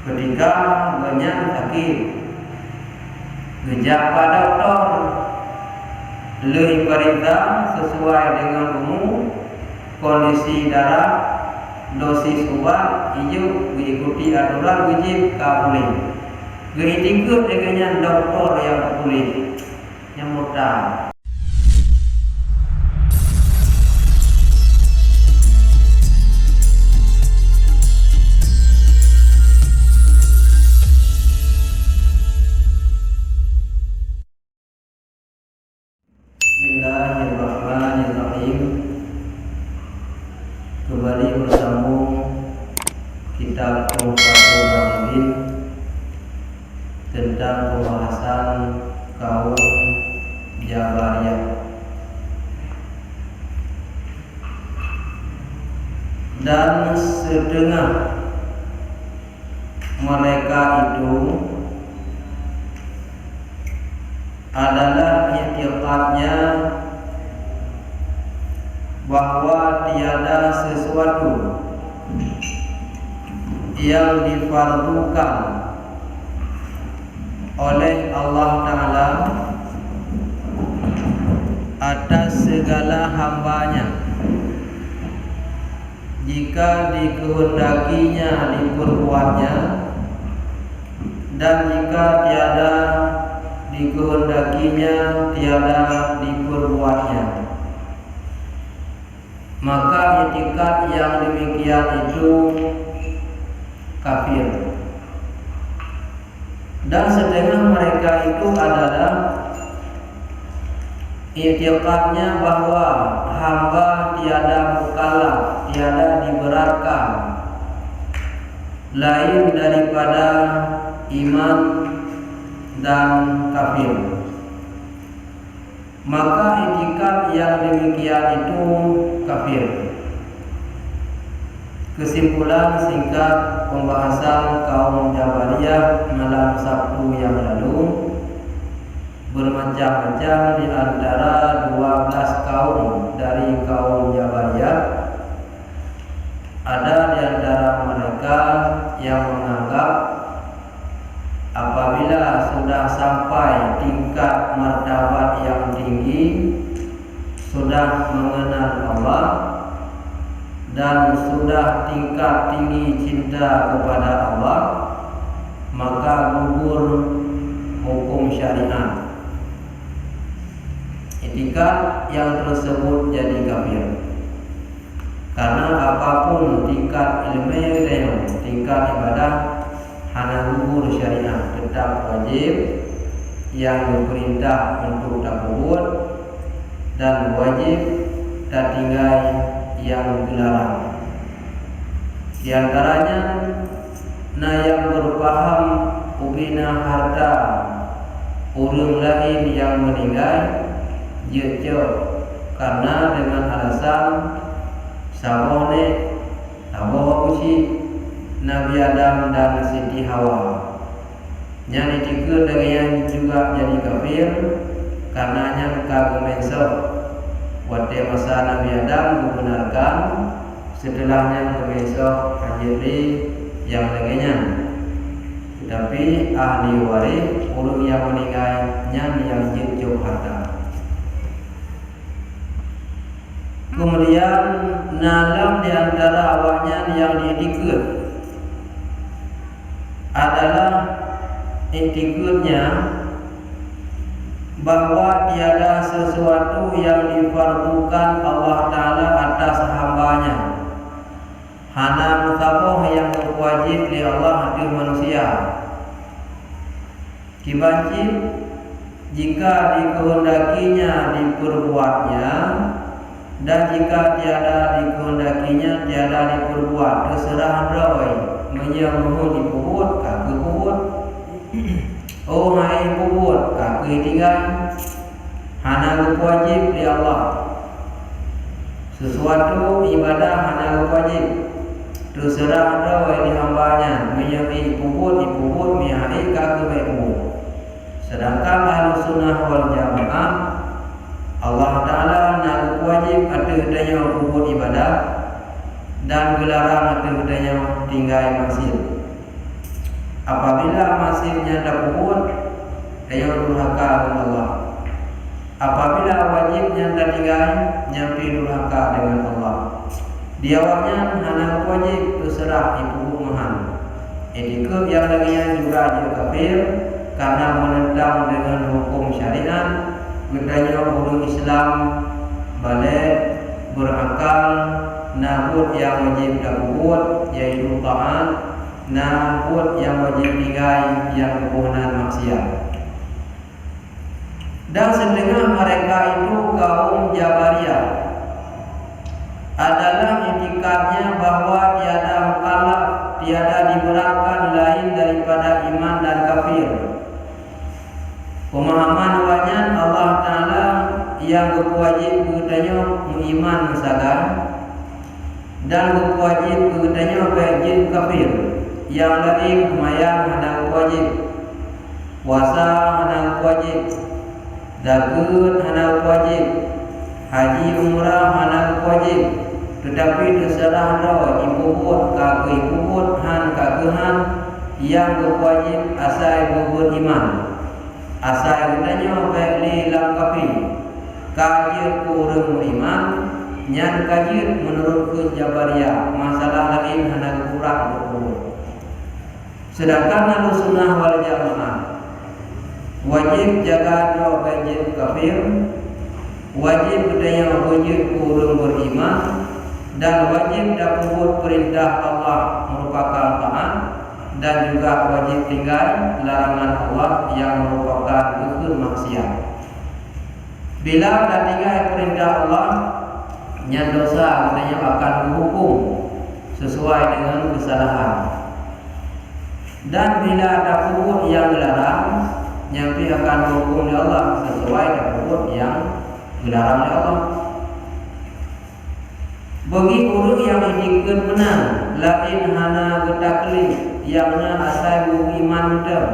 ketika banyak sakit ngejak pada dokter lebih perintah sesuai dengan umur kondisi darah dosis obat hijau mengikuti aturan wajib kabulin ikut dengan dokter yang boleh yang mudah. Bismillahirrahmanirrahim. Kembali bersambung kitab Tuhfatul Ghalibin tentang pembahasan kaum Jabariyah. Dan setengah mereka itu adalah i'tiqadnya bahwa tiada sesuatu yang difardukan oleh Allah Ta'ala atas segala hambanya jika dikehendakinya diperbuatnya, dan jika tiada dikehendakinya tiada diperbuatnya, maka i'tikad yang demikian itu kafir. Dan setengah mereka itu adalah i'tikadnya bahwa hamba tiada mukallaf, tiada diberatkan lain daripada iman dan kafir. Maka i'tikad yang demikian itu kafir. Kesimpulan singkat pembahasan kaum Jabariyah malam Sabtu yang lalu, bermacam-macam di antara 12 kaum dari kaum Jabariyah. Ada di antara mereka yang menganggap apabila sudah sampai tingkat martabat yang tinggi, sudah mengenal Allah dan sudah tingkat tinggi cinta kepada Allah, maka gugur hukum syariat. I'tikad yang tersebut jadi kafir. Karena apapun tingkat ilmu dan tingkat ibadah hana gugur syariat, tetap wajib yang diperintah untuk tak berbuat dan wajib tak tinggal yang dilarang. Di antaranya yang berpaham ubina harta orang lain yang meninggal jauh karena dengan alasan sabone Abu uci Nabi Adam dan Siti Hawa. Yang ditiga dengan juga jadi kafir karenanya kagum mensok waktu masa Nabi Adam dibenarkan, setelahnya kemesok hajiri yang lainnya. Tetapi ahli waris orang yang meninggalnya yang jauh harta. Kemudian dalam di antara awaknya yang diikut adalah ikutnya bahwa tiada sesuatu yang difardukan Allah Ta'ala atas hambanya, hana mutaboh yang wajib di Allah di manusia. Kibancin jika dikehendakinya diperbuatnya, dan jika tiada dikehendakinya tiada diperbuat, terserah doi menyamuh diperbuat kaki perbuat. Oh hai perbuat kaki tinggal hana wajib di Allah. Sesuatu ibadah hana wajib, terserah doi di hambanya menyamuh perbuat mihari kaki perbuat. Sedangkan Ahlus Sunnah wal Jamaah Allah Ta'ala nak wajib ada daya berbuat ibadah dan dilarang ada daya tinggal maksiat. Apabila masih nyanda puput, dia durhaka dengan Allah. Apabila wajib nyanda tinggal, nyampi durhaka dengan Allah. Diawaknya hana wajib terserah ibu mahan. Etika yang lainnya juga dia kafir karena menentang dengan hukum syariat. Bedanya orang Islam balik berakal nabut yang wajib dapur yaitu taat, nabut yang wajib tinggal yang kebunan maksiat. Dan setengah mereka itu kaum Jabariyah adalah itikadnya bahwa tiada mukallaf, tiada diberatkan lain daripada iman dan kafir. Pemahaman wajan Allah Ta'ala yang berwajib kepadanya beriman misalkan, dan berwajib kepadanya berjin kafir. Yang lain kemayang hana wajib, puasa hana wajib, zakat hana wajib, haji umrah hana wajib. Tetapi terserah dah ibubut kagak ibubut han kagahan yang berwajib asal beriman. Asal katanya baik lam kafir. Kajir kurang beriman, nyan kajir menurut ke Jabariyah. Masalah lain hana kurang berubah. Sedangkan Ahlussunnah wal Jamaah wajib jaga doa wajib kafir, wajib budaya wajib kurang beriman, dan wajib dapur perintah Allah merupakan taat, dan juga wajib tinggal larangan Allah yang merupakan hukum maksiat. Bila dah tinggal perintah Allah, yang dosa katanya akan dihukum sesuai dengan kesalahan. Dan bila ada pukul yang dilarang, nyampi akan dihukum oleh Allah sesuai dengan pukul yang dilarang oleh Allah. Bagi orang yang ikut menang, lain hana bertaklid, yang asal beriman betul,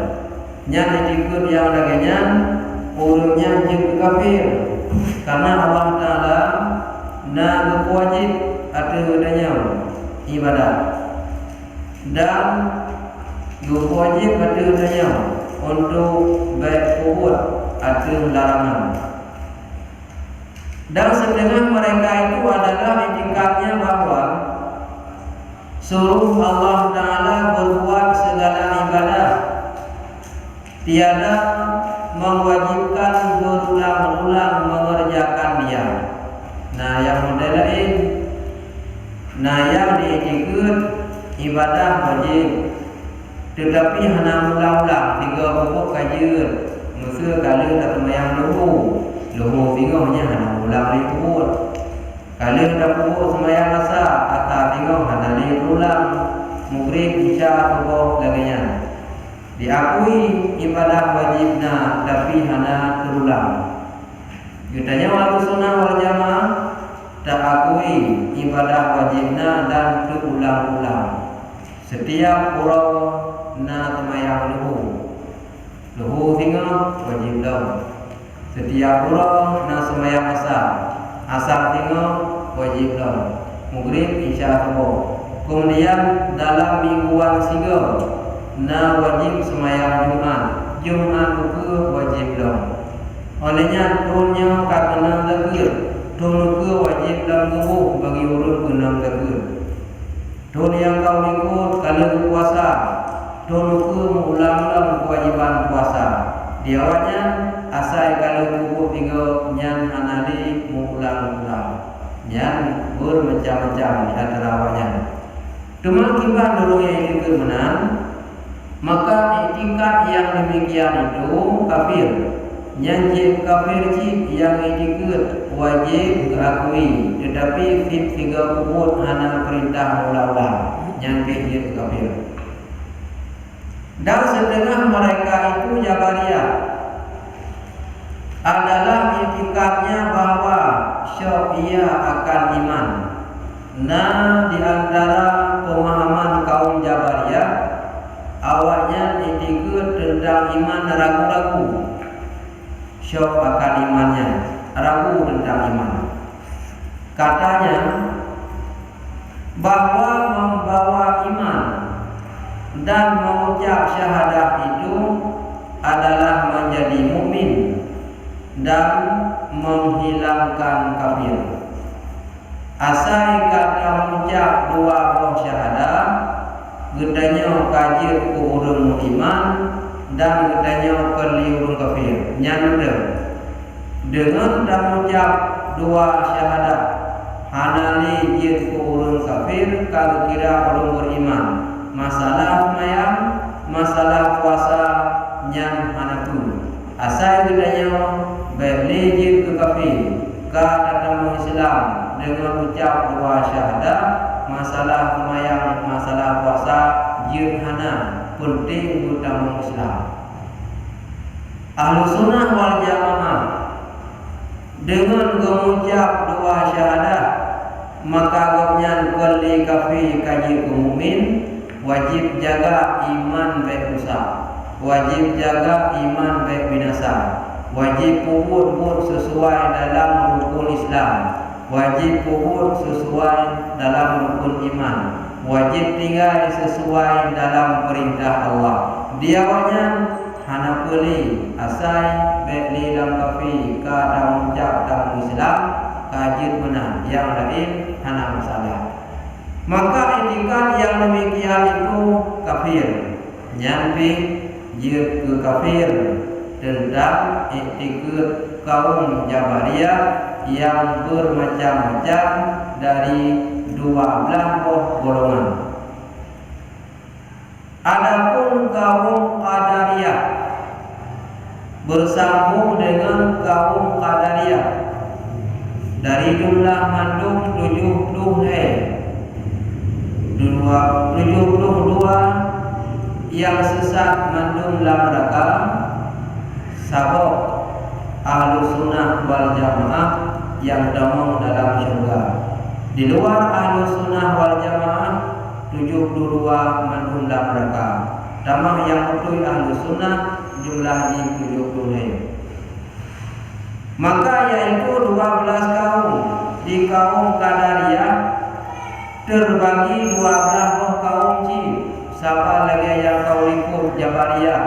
yang ikut yang lainnya, orangnya jadi kafir. Karena Allah Ta'ala nak berwajib atas adanya ibadah, dan berwajib atas adanya untuk baik kuat atas larangan. Dan setengah mereka itu adalah itikadnya bahwa suruh Allah Ta'ala berbuat segala ibadah, tiada mewajibkan berulang-ulang mengerjakan dia. Nah yang model lain, nah yang diikut ibadah wajib, tetapi hanya ulang-ulang 3 pokok kajian. Masa kala tak semayang luhur tinggalnya hanya ulang liput. Kala tak pokok semayang masa atas tinggal hanya ulang. Maghrib, isya, subuh laganya diakui ibadah wajibna, tapi hanya terulang. Katanya Ahlussunnah wal Jamaah tak akui ibadah wajibna dan terulang-ulang. Setiap orang na semayang luhur tinggal wajib dah. Setiap orang na semayang asar tinggal wajib dah. Maghrib, isya, subuh. Kemudian dalam mingguan siga na wajib semayang Jumat juga wajib dah. Olehnya turunnya kena takir, turun ke wajib dalam tubuh bagi orang kena takir. Turun yang kau ikut kalau puasa, turun ke mengulang-ulang kewajiban puasa. Diawatnya asal kalau tubuh tinggal nyan hanali mengulang-ulang, nyan bermacam-macam di antara awaknya. Cuma kita dulu yang itu menang, maka etikat yang demikian itu kafir. Yang kafir yang ikut wajib diakui, tetapi fit 3 pukul hanya perintah ulang-ulang, yang kafir. Dan setengah mereka itu Jabariyah adalah itikadnya bahwa syariah akan iman. Nah, di antara pemahaman kaum Jabariyah, awaknya itikad tentang iman ragu-ragu. Syok akan imannya, ragu tentang iman. Katanya bahwa membawa iman dan mengucap syahadah itu adalah menjadi mukmin dan menghilangkan kafir. Asai kata mengucap dua buah syahadah, gedanya kajir ku urang iman dan gedanya keli urang kafir. Nyanda dengan mengucap dua syahadah hanali jid ku urang kafir kalau kira urang beriman. Masalah mayang, masalah puasa nyam hanatu. Asai gedanya beli jid ku kafir ka datang Islam dengan ucap dua syahadah, masalah semayang, masalah puasa jirhana penting utama Islam. Ahlus sunnah wal jamaah dengan mengucap dua syahadah maka gopnya kali kafir kaji mukmin, wajib jaga iman baik rusak, wajib jaga iman baik binasa, wajib kubur sesuai dalam rukun Islam, wajib kubur sesuai dalam rukun iman, wajib tinggal sesuai dalam perintah Allah. Diawanya hana peli asai beli dalam kafi ka dalam ucap dalam Islam kajid menang, yang lain hana masalah. Maka itikad yang demikian itu kafir, nyampi jir ke kafir tentang iktikad kaum Jabariyah yang bermacam-macam dari 12 golongan. Adapun kaum Qadariyah bersambung dengan kaum Qadariyah dari jumlah mandum 72 yang sesat mandum dalam neraka sabok Ahlus sunnah wal jamaah yang damang dalam syurga. Di luar Ahlus sunnah wal jamaah 72 mandum dalam neraka. Damang yang betul Ahlus sunnah jumlahnya 70. Maka yaitu 12 kaum. Di kaum Qadariyah terbagi 12 kaum cik. Siapa lagi yang kau ikut Jabariyah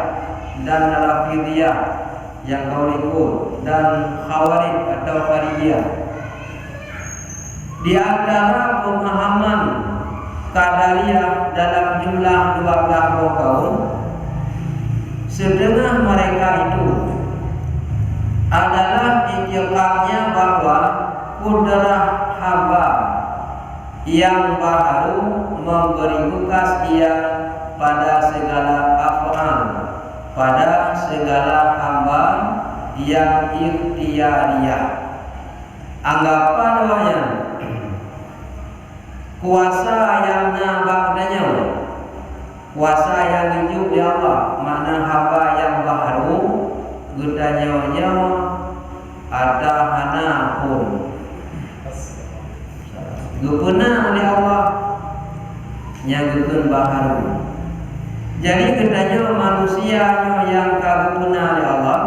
dan Rafidiyah yang kau ikut dan Khawarij atau Kharijiyah. Di antara pemahaman Qadariyah dalam jumlah 12 kaum, setengah mereka itu adalah iktiqadnya bahwa kudrah hamba yang baru memberi bekas ia pada segala af'al, pada segala hamba yang ikhtiariyah. Anggapan wahnya kuasa yang nabaknya, kuasa yang hidup di Allah, mana hamba yang baru gedanya ada hana pun gupena oleh Allah nyagukeun baharu. Jadi gedanya manusia yang kagupena oleh Allah,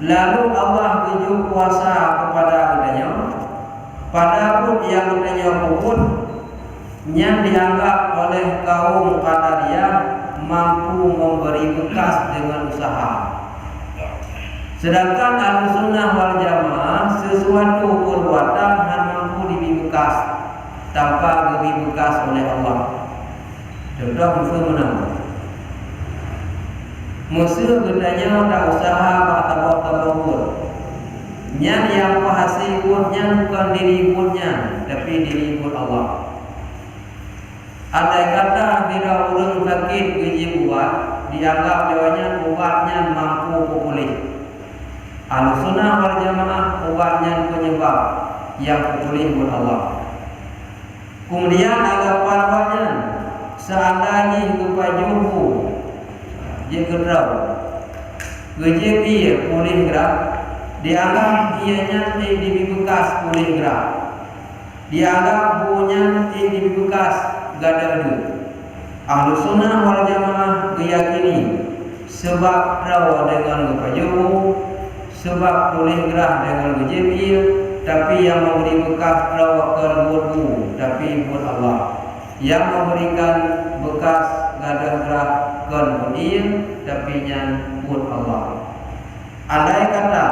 lalu Allah tuju kuasa kepada gedanya. Padahal yang gedanya pun yang dianggap oleh kaum Qadariyah mampu memberi bekas dengan usaha. Sedangkan Ahlussunnah wal Jamaah sesuatu perbuatan hanya mampu diberi bekas tanpa diberi bekas oleh Allah. Contoh musuh menang. Musuh gedanya tak usaha tabur. Nya yang pahasi punnya bukan diri punnya, tapi diri pun Allah. Ada kata bila orang sakit gigi buat dianggap lewatnya obatnya mampu pulih. Ahlussunnah wal Jamaah obatnya penyebab yang pulih pun Allah. Kemudian anggapan wajah seandainya kepajuhu dia gerau gigi pulih gerak, dianggap ianya di bekas pulih gerak, dianggap buunya di bekas gada duduk. Ahlussunnah wal Jamaah meyakini sebab rawa dengan kepajuhu, sebab pulih gerah dengan gigi, tapi yang memberi bekas rawa ke wudhu tapi pun Allah, yang memberikan bekas gadah gerah kon dia tapi nyan pun Allah. Andai kata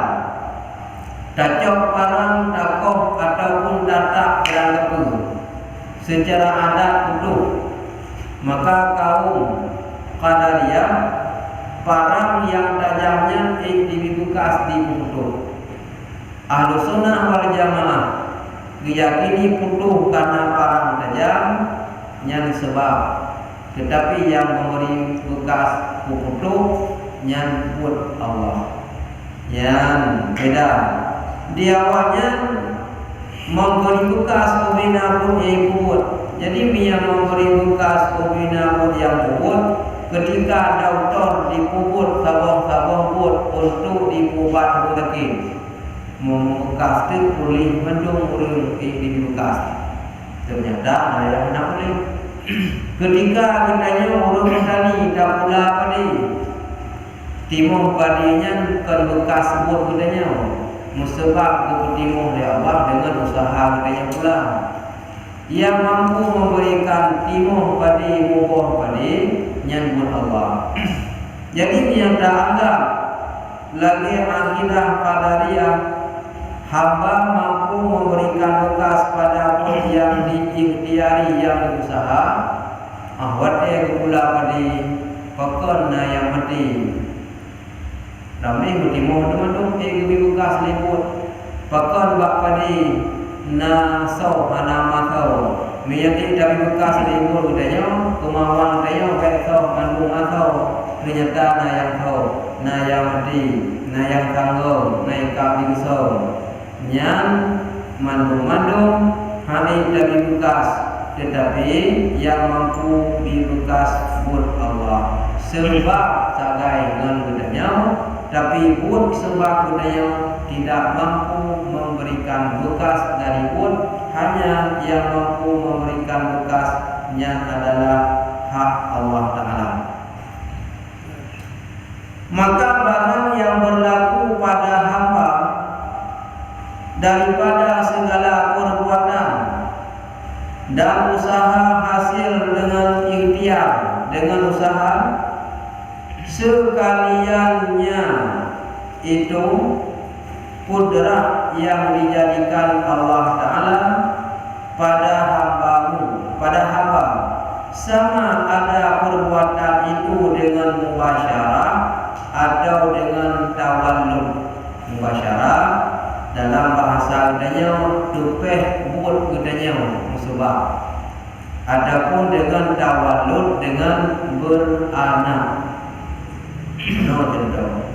dacok parang takoh ataupun datak yang kepu secara adat utuh, maka kaum Qadariyah parang yang tajamnya dibukas di putuh. Ahlu sunnah wal jamaah diyakini putuh karena parang tajam yang sebab, tetapi yang memberi bekas putuh yang pun Allah. Yang beda dia awalnya memberi bekas pembina pun yang puput. Jadi dia memberi bekas pembina pun yang puput ketika doktor dipuput sabong-sabong put untuk dipubat lagi membekas tu pulih mendung urang dibekas. Ternyata ada yang nak pulih. Ketika katanya urang tadi dah pula padi timuh padinya kan bekas sebut katanya musabab ke timuh dia Allah dengan usaha katanya pula yang mampu memberikan timuh padi mubah padi nyambut Allah. Jadi yang tak anggap lagi akidah Qadariyah hamba mampu memberikan bekas pada pun yang diikhtiari yang berusaha ahwatnya pula padi pakon yang mati ramai bertimuh teman-teman lebih bekas liput pakon bak padi na sau ana makau miyati dari bekas liput katanya kemauan katanya kayak sau mandung atau ternyata na yang kau na yang mati na yang tanggo na yang kabing sau yang mandung hari dari bekas, tetapi yang mampu dibekas buat Allah sebab sagai dengan budaya, tapi pun sebab budaya tidak mampu memberikan bekas dari pun, hanya yang mampu memberikan bekasnya adalah hak Allah Ta'ala. Maka barang yang berlaku pada hamba daripada segala perbuatan dan usaha hasil dengan ikhtiar, dengan usaha sekaliannya itu kudrat yang dijadikan Allah Ta'ala pada hambamu, pada hamba, sama ada perbuatan itu dengan mubasyarah atau dengan tawallud. Mubasyarah dalam bahasa katanya tupeh buat katanya musabab. Adapun dengan tawallud dengan beranak. No contoh.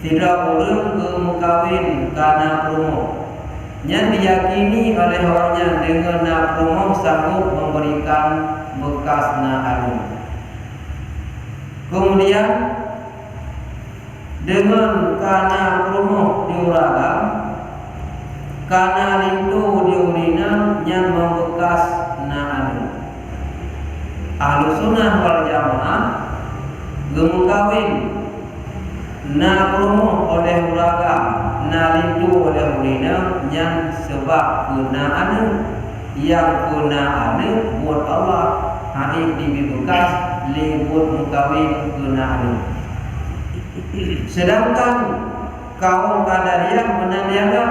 Tidak orang ke mukawin karena promo. Yang diyakini oleh orangnya dengan nak promo sanggup memberikan bekas na anu. Kemudian dengan karena promo diuragam, karena lindu diurina yang membekas na anu. Ahlu sunnah wal jamaah gemukawin na promo oleh uragam, na lindu oleh urina yang sebab kena anu, yang kena anu buat Allah hari dibekas libut mukawin kena anu. Sedangkan kaum Qadariyah menandakan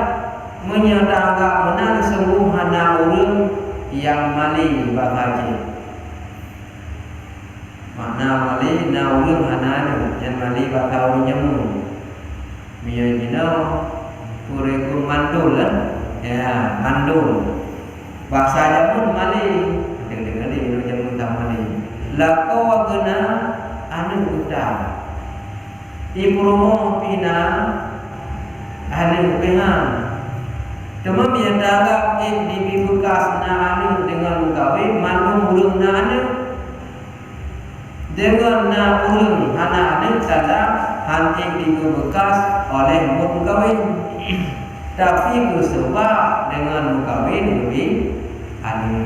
menyatakan menang sembuh hana orang yang mali bahagia. Makna mali na orang hana yang mali bakau nyemu. Mia dina kurikulum mandul ya mandul. Bahasa pun mali. Dengar ni jamu tak mali. Lako guna anu utang. Ipromo pina anu pehan. Cuma dia dalam di bekas na anu dengan kawin mandung urung na anu dengan na urung hana anu sada hanti di bekas oleh mut kawin. Tapi bersebab dengan kawin lebih anu.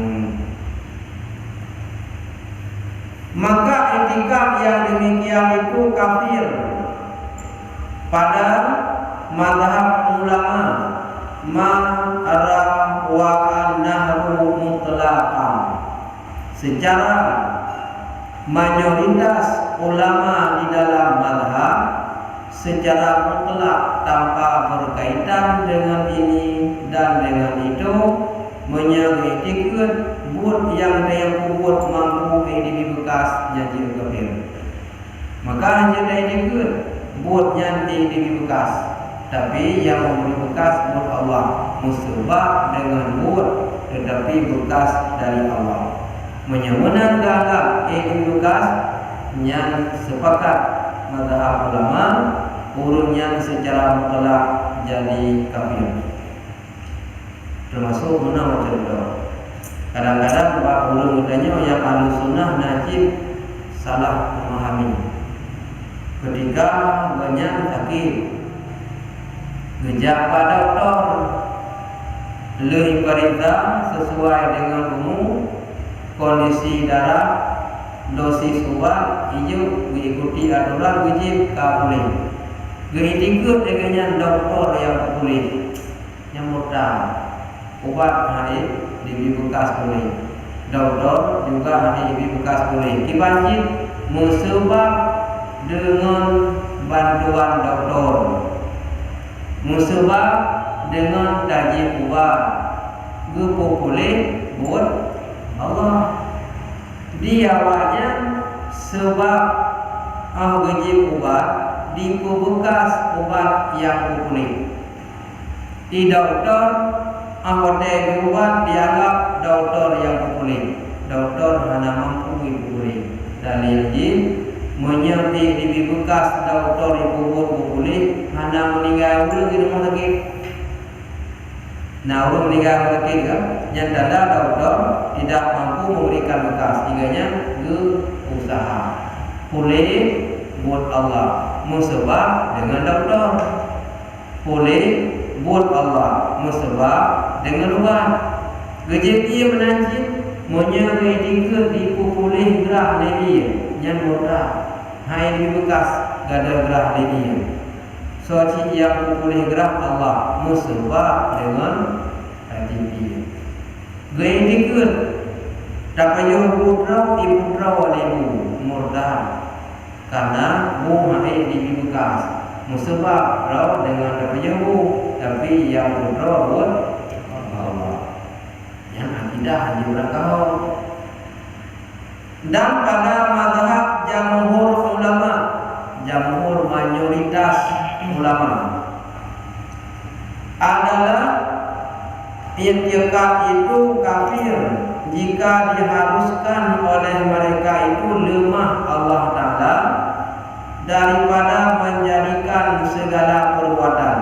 Maka etikad yang demikian itu kafir pada mazhab ulama ma'ara wa annahu mutlaqan. Secara mayoritas ulama di dalam mazhab secara mutlak tanpa berkaitan dengan ini dan dengan itu menyebutkan buat yang dia buat mampu ini bekas jadi kafir. Maka hanya dia ikut buat yang ini bekas, tapi yang memberi bekas buat Allah musabah dengan buat tetapi bekas dari Allah. Menyemenang gagap ini bekas yang sepakat mazhab ulama urun yang secara mutlak jadi kafir. Termasuk mana macam itu. Kadang-kadang pak ulun mudanya yang ahli sunnah najib salah memahami. Ketika banyak sakit, gejala pada dokter, lebih perintah sesuai dengan umur, kondisi darah, dosis obat, hijau mengikuti aturan wajib kabulin. Ikut dengan dokter yang boleh, yang mudah. Obat hari di bekas boleh, dokter juga hari di bekas boleh. Kibanjit musabab dengan bantuan dokter, musabab dengan kaji obat, gupo boleh buat Allah. Dia awalnya sebab gaji obat di bekas obat yang boleh. Di dokter anggota obat dianggap dokter yang boleh. Dokter hanya mampu boleh. Dalil jin menyerti di bekas dokter yang boleh hanya meninggal dulu di rumah sakit. Nah, orang meninggal rumah sakit kan, yang tanda dokter tidak mampu memberikan bekas, tiganya ke usaha. Boleh buat Allah musabah dengan dokter. Boleh buat Allah musabah dengan obat. Gejala menanjit menyebutkan di boleh gerah dia yang mudah. Hai di bekas gada gerah dia. Soci yang boleh gerak Allah musabah dengan hati. Gejala dapat ibu putra walimu murdah karena muhai di bekas musabah raw dengan dapat ibu tapi yang putra buat Allah yang akidah hanya orang kau. Dan pada mazhab jamhur ulama, jamhur mayoritas ulama adalah i'tiqad itu kafir jika diharuskan oleh mereka itu lemah Allah Ta'ala daripada menjadikan segala perbuatan.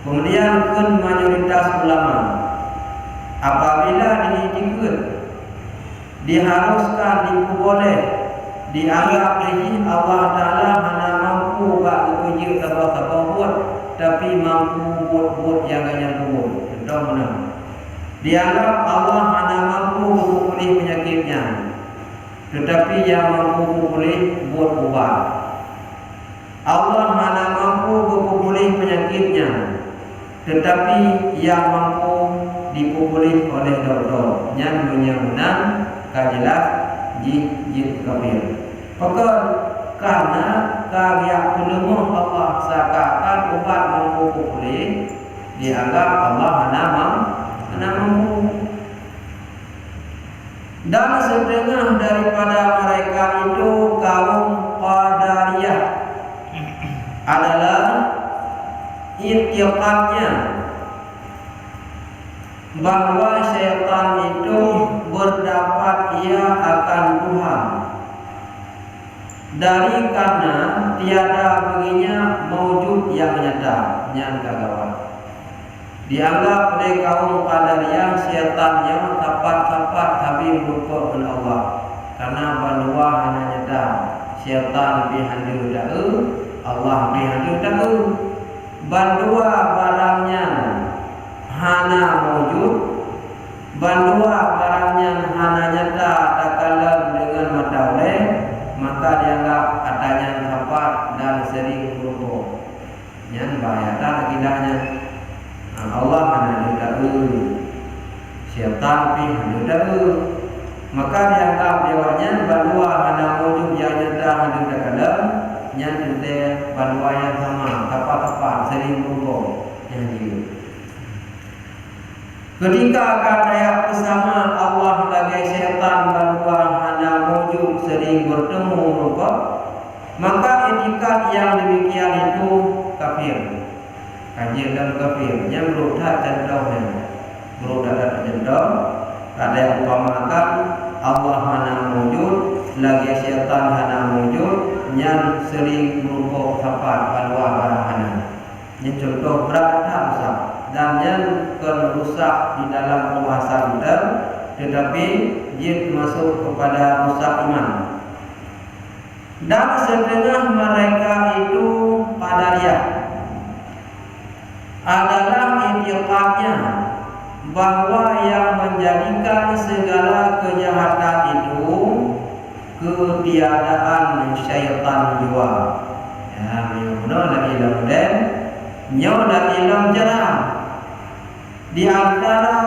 Kemudian pun mayoritas ulama apabila diikut diharuskan diboleh dianggap ini Allah Ta'ala hanya mampu buat kepuji apa-apa buat tapi mampu buat yang buat. Contoh mana? Dianggap Allah hanya mampu memulih penyakitnya tetapi yang mampu memulih buat obat. Allah hanya mampu memulih penyakitnya tetapi yang mampu dipulih oleh dokter yang menang kajelas jin kafir. Pokok karena karya penemuh Allah seakan obat mampu pulih dianggap Allah hanya mampu. Dan setengah daripada mereka itu kaum Qadariyah adalah i'tiqadnya bahwa syaitan itu berdapat ia akan Tuhan dari karena tiada baginya maujud yang nyata yang kagawat. Dianggap oleh kaum Qadariyah syaitan yang tapat-tapat tapi merupa Allah karena bandua hanya nyata syaitan bihandu da'u Allah bihandu da'u bandua barangnya hana maujud bandua barangnya hana nyata takalam dengan mata oleh maka dianggap katanya tapat dan sering merupa yang bahaya akidahnya. Allah hanya tahu syaitan pi hanya tahu maka dianggap dewanya bandua hana wujud yang nyedah hadir dalam yang tente bandua yang sama tepat-tepat sering berhubung yang dia. Ketika akan ayat bersama Allah lagi syaitan bandua hana wujud sering bertemu rupa, maka etikat yang demikian itu kafir. Kajian dan kafir yang berutat contohnya berutat contoh ada yang umpamakan Allah hana wujud lagi syaitan hana wujud yang sering berupa tepat bandua barang hana. Ini contoh berat rusak dan yang rusak di dalam pembahasan kita, tetapi dia masuk kepada rusak iman. Dan setengah mereka itu qadariyah adalah itikadnya bahwa yang menjadikan segala kejahatan itu ketiadaan syaitan jiwa. Ya, benar lagi dan nyoda ilam jarang di antara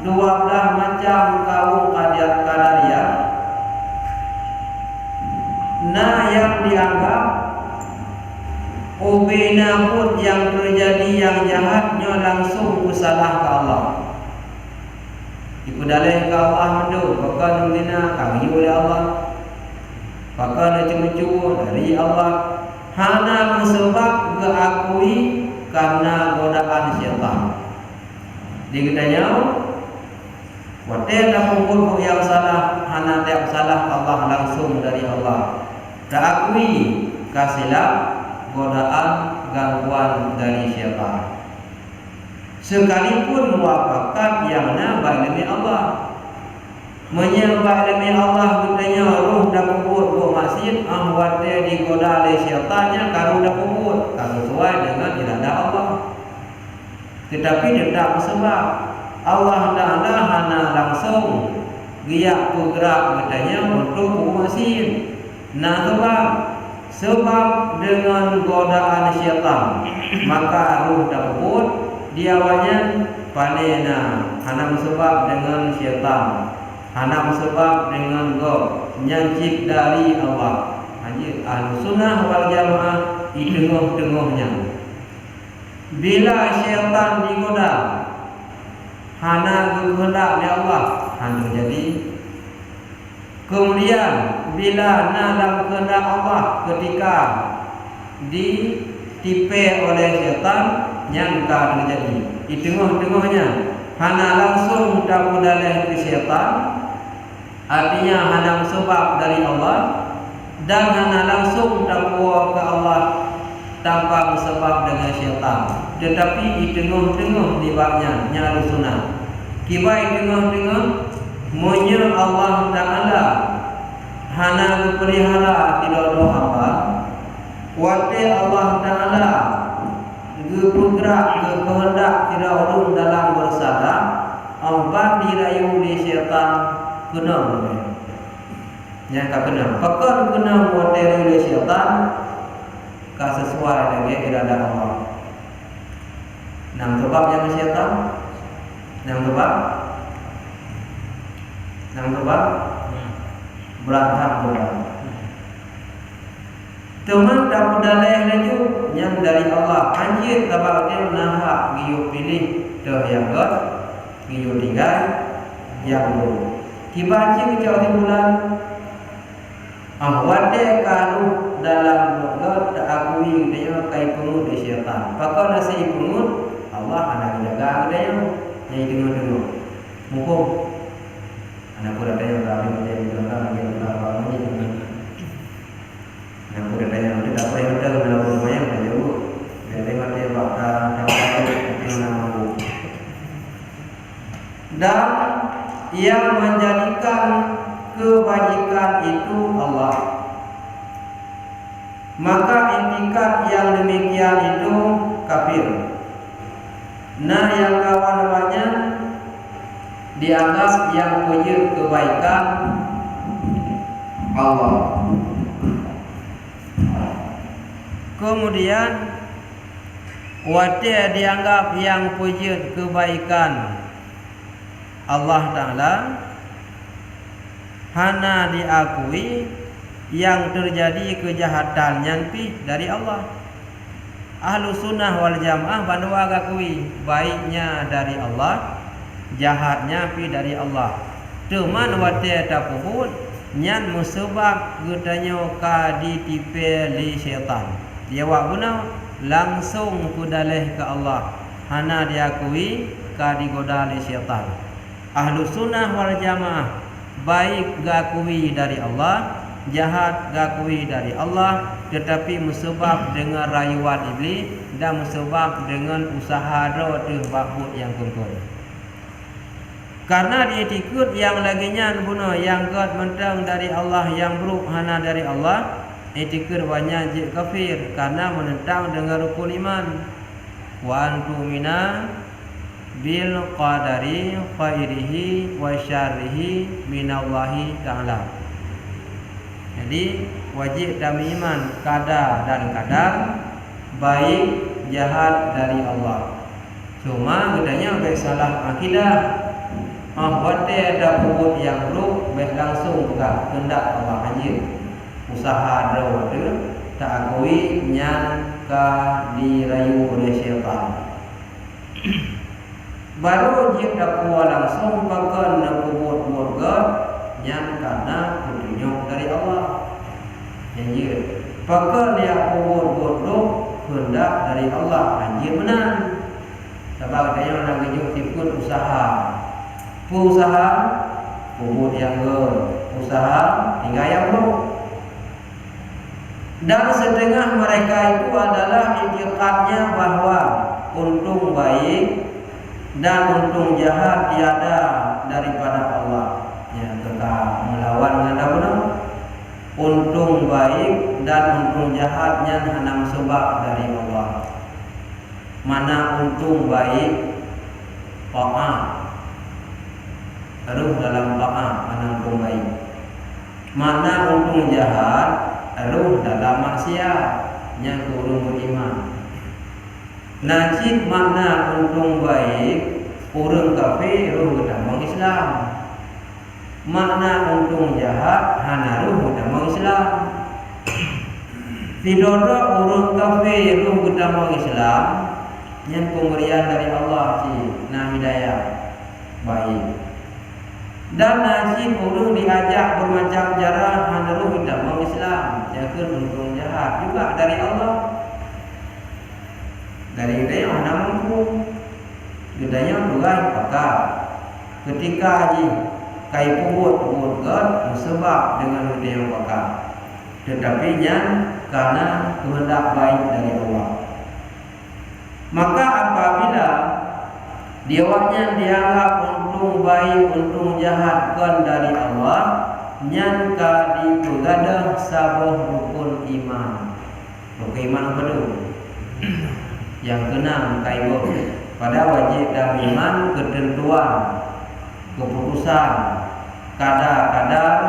12 macam kaum qadariyah. Nah, yang dianggap ubina pun yang terjadi yang jahatnya langsung bersalah ke Allah. Ikudalai ke Allah mendu, bahkan nunina kami oleh Allah, bahkan cemu-cemu dari Allah. Hana bersebab keakui karena godaan syaitan. Dikatanya, wate dah pun yang salah, hana tiap salah Allah langsung dari Allah. Tak akui kasilah godaan gangguan dari syaitan. Sekalipun mewafakat yang nabai demi Allah, menyembah demi Allah katanya roh dah kubur buat maksiat ahwatnya digoda oleh syaitannya karu dah kubur tak sesuai dengan irada Allah. Tetapi tidak sebab Allah dah hana langsung giyak bergerak katanya untuk buat maksiat. Nah sebab dengan godaan syaitan maka ruh dah kubur diawanya panena hana sebab dengan syaitan. Hana sebab dengan God nyancip dari Allah. Hanya Ahlussunnah wal Jamaah di tengah-tengahnya. Bila syaitan digoda, hana kehendak dari Allah, hana jadi. Kemudian bila dalam kehendak Allah ketika ditipe oleh syaitan yang tak terjadi. Di tengah-tengahnya hana langsung tak dalih ke syaitan. Artinya hana sebab dari Allah dan hana langsung takwa ke Allah tanpa sebab dengan syaitan. Tetapi di tengah-tengah dibaknya nyaru sunnah. Kibai tengah-tengah monya Allah Ta'ala hana berpelihara tidak ada hamba. Wate Allah Ta'ala bergerak kehendak tidak urung dalam bersalah. Allah dirayu di syaitan kena yang tak kena pakar kena model oleh syaitan ka sesuai dengan irada Allah. Nang sebab yang syaitan nang sebab berantah berat. Teman tak berdalih laju yang dari Allah anjir sebab dia nahak giyu pilih dah yang god giyu tinggal yang dulu. Kibaci kecau bulan ahwate kalu dalam doa tak akui dia kai pengut di syaitan. Pakau nasi pengut Allah anak jaga dia yang dengar mukum anak pura dia berani dia bilang lagi orang ini anak pura dia nanti tak payah ada dalam rumahnya dia jauh dari mati bakal dapat itu nama dan yang menjadikan kebajikan itu Allah. Maka etikat yang demikian itu kafir. Nah yang kawan-kawannya dianggap yang punya kebaikan Allah. Kemudian wate dianggap yang punya kebaikan Allah Ta'ala hana diakui yang terjadi kejahatannya dari Allah. Ahlu sunnah wal jamaah bandua akui baiknya dari Allah, jahatnya dari Allah. Cuman wate tapubut nyan musabab gudanya ka ditipe li syaitan. Dia wa guna langsung kudaleh ke Allah. Hana diakui ka digoda li syaitan. Ahlu sunnah wal jamaah baik gakui dari Allah, jahat gakui dari Allah, tetapi musabab dengan rayuan iblis dan musabab dengan usaha roh babut yang kumpul. Karena dia ikut yang laginya bunuh yang god mentang dari Allah, yang buruk hana dari Allah, ikut banyak je kafir karena menentang dengan rukun iman. Wa antumina bil qadari khairihi wa syarrihi minallahi ta'ala. Jadi wajib kami iman qadar dan qadar, baik jahat dari Allah. Cuma katanya baik salah akidah. Wate ada puput yang buruk baik langsung bukan kendak Allah aja. Usaha ada tak akui nyan ka dirayu oleh syaitan. Baru dia dakwa langsung pakai puput murga nyan karena petunjuk dari Allah. Janji pakai dia puput buruk kendak dari Allah anjir benar. Sebab katanya orang kejuk tikut usaha. Usaha puput yang usaha tinggal yang buruk. Dan setengah mereka itu adalah itikadnya bahwa untung baik dan untung jahat tiada daripada Allah. Ya, tetap melawan dengan benar. Untung baik dan untung jahatnya hanya sebab dari Allah. Mana untung baik taat, ruh dalam taat mana untung baik. Mana untung jahat, ruh dalam maksiat yang kurung beriman. Najib mana untung baik, kurung kafir, ruh dalam Islam. Mana untung jahat, hana ruh dalam Islam. Tidak kurung kafir, ruh dalam Islam yang pemberian dari Allah sih, nah hidayah baik. Dan nasib orang diajak bermacam cara meneruh dalam Islam, jangan untung jahat juga dari Allah. Dari dia mana mampu, gedanya bukan pakar. Ketika haji kai puput god sebab dengan dia yang pakar, tetapi nyan karena kehendak baik dari Allah. Maka apabila diwaknya dianggap untung baik, untung jahat kan dari Allah, nyangka dipegadah sabuh rukun iman. Rukun iman apa dulu? Yang keenam kaiboh. Pada wajib dan iman ketentuan, keputusan, kadar-kadar,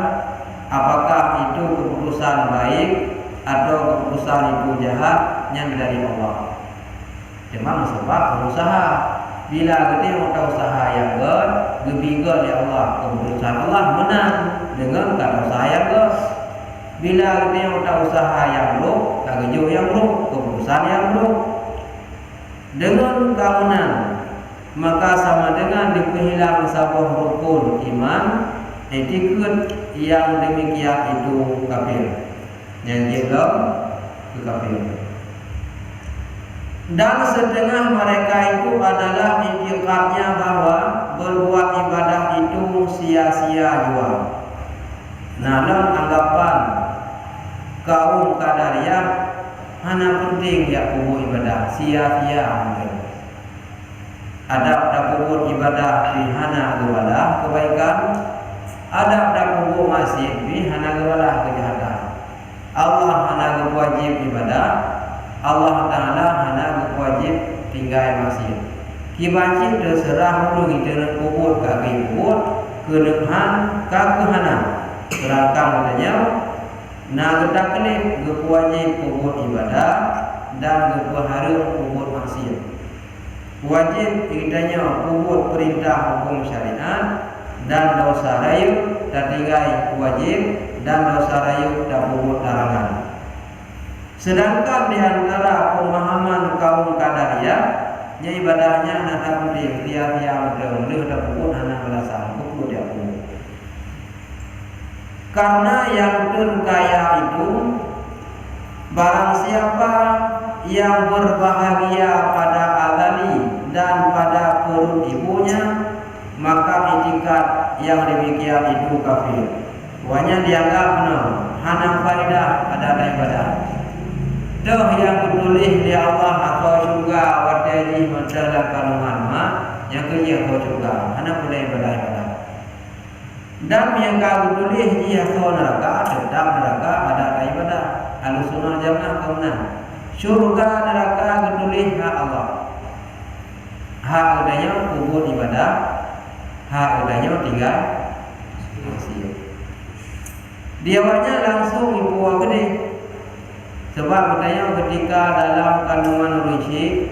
apakah itu keputusan baik atau keputusan itu jahat yang dari Allah. Cuma sebab berusaha. Bila kita mau usaha yang lebih oleh Allah, keputusan Allah menang dengan kata usaha yang bila kita mau usaha yang buruk, kejuh yang buruk, keputusan yang buruk dengan kemenang, maka sama dengan dihilang sebuah rukun iman, etiket yang demikian itu kafir, yang jelas itu kafir. Dan setengah mereka itu adalah itikadnya bahwa berbuat ibadah itu sia-sia juga. Nah, dalam anggapan kaum Qadariyah hanya penting ya kubur ibadah sia-sia. Ada kubur ibadah di hana gewalah kebaikan, ada kubur masjid di hana gewalah kejahatan. Allah hana wajib ibadah, Allah Ta'ala hana wajib tinggal masjid. Kibanci terserah dulu kita kubur kaki kubur kedehan kakehana. Serangkang katanya, nah kita kelip wajib kubur ibadah dan harum kubur masjid. Wajib kitanya kubur perintah hukum syariat dan dosa rayu dan tinggai wajib dan dosa rayu dan puput larangan. Sedangkan di antara pemahaman kaum Qadariyah, nya ibadahnya nada penting tiap-tiap mudah dan puput hana belasan puput dia pun. Karena yang terkaya itu barang siapa yang berbahagia pada azali dan pada perut ibunya, maka itikat yang demikian itu kafir. Wanya dianggap hana faidah ada ibadah. Dah yang ditulis di Allah atau juga wadai mendalam kandungan yang kerja atau juga hana boleh ibadah. Dan yang kau tulis dia atau neraka tetap neraka ada ibadah. Ahlussunnah jamaah kemenang. Surga neraka ditulis hak Allah. Hak adanya kubur ibadah, hak adanya tinggal maksiat. Diawanya langsung ibu gede. Sebab adanya ketika dalam kandungan rizki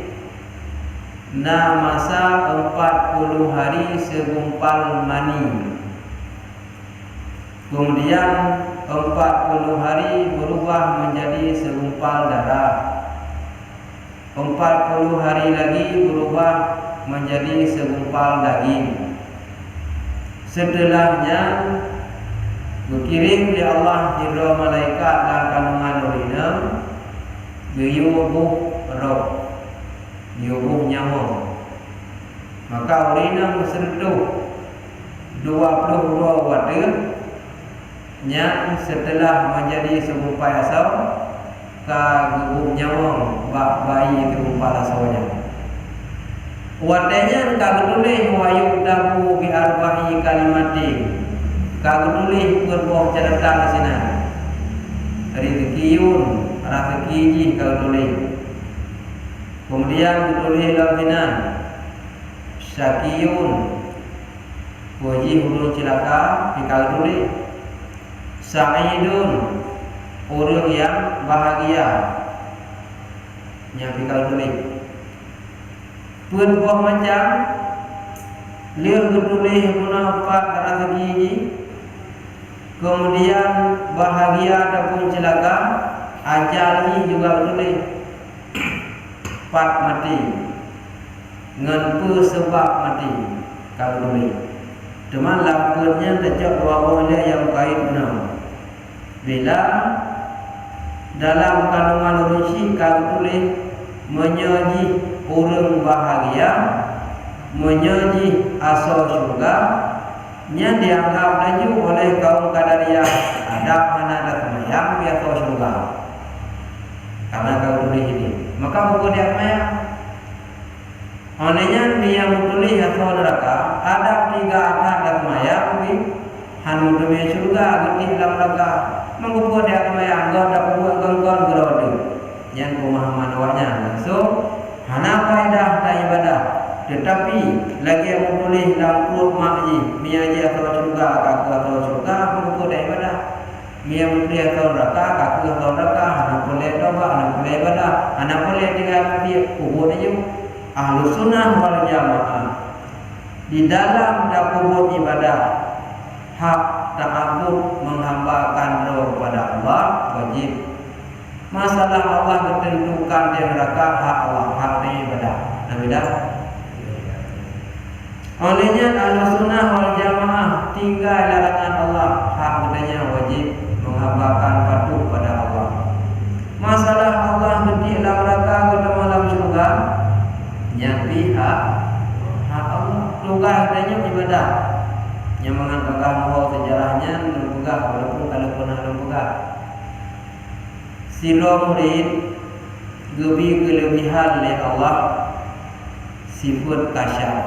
masa 40 hari segumpal mani. Kemudian 40 hari berubah menjadi segumpal darah. 40 hari lagi berubah menjadi segumpal daging. Setelahnya berkirim di Allah hidra malaikat dan kandungan urina biubuh roh, biubuh nyawa. Maka urina bersentuh 22 wadah yang setelah menjadi segumpal asal kagubuk nyawa bak bayi terumpal asalnya. Wadahnya kagutulih wayuk dabu bi arba'i kalimati. Kagutulih berboh catatan di sini. Rizkiyun, rezeki kagutulih. Kemudian ditulis lambinan syakiyun, wajih huruf cilaka dikagutulih. Sa'idun, orang yang bahagia, yang fikal tulis. Pun buah macam liur tulis munafak rezeki ini. Kemudian bahagia ataupun celaka, ajal ini juga tulis. Pat mati, ngenpu sebab mati kalau tulis. Cuma lakunya terjadi dua yang kait benar. Bila dalam kandungan rizki kau tulis menyaji orang bahagia, menyaji asal surga, nya dianggap laju oleh kaum Qadariyah ada mana ada semayang biasa surga. Karena kau tulis ini, maka buku dia semayang. Olehnya dia tulis asal neraka ada 3 atas dan semayang, hanu demi surga getih dalam neraka. Mengumpul dia kemayang gak ada buat gangguan gerode yang pemahaman awaknya langsung hana faedah dan ibadah. Tetapi lagi yang menulis dalam perut makji miaji atau surga kaku atau surga mengumpul dia ibadah. Mia menulis atau neraka kaku atau neraka hana boleh doa hana boleh ibadah hana boleh tinggal dia kubur aja. Ahlussunnah wal jamaah di dalam kubur ibadah hak ta'abbud menghambakan roh kepada Allah wajib. Masalah Allah ditentukan di neraka hak Allah, hak ibadah. Tidak. Olehnya Ahlussunnah wal jamaah tinggal larangan Allah, hak katanya wajib menghambakan patuh pada Allah. Masalah Allah gede dalam neraka ke dalam surga, nyapi hak Allah. Surga katanya ibadah. Yang mengatakan bahwa sejarahnya menunggah walaupun kalau pernah menunggah. Silo murid gebi kelebihan oleh Allah sifat kasyaf.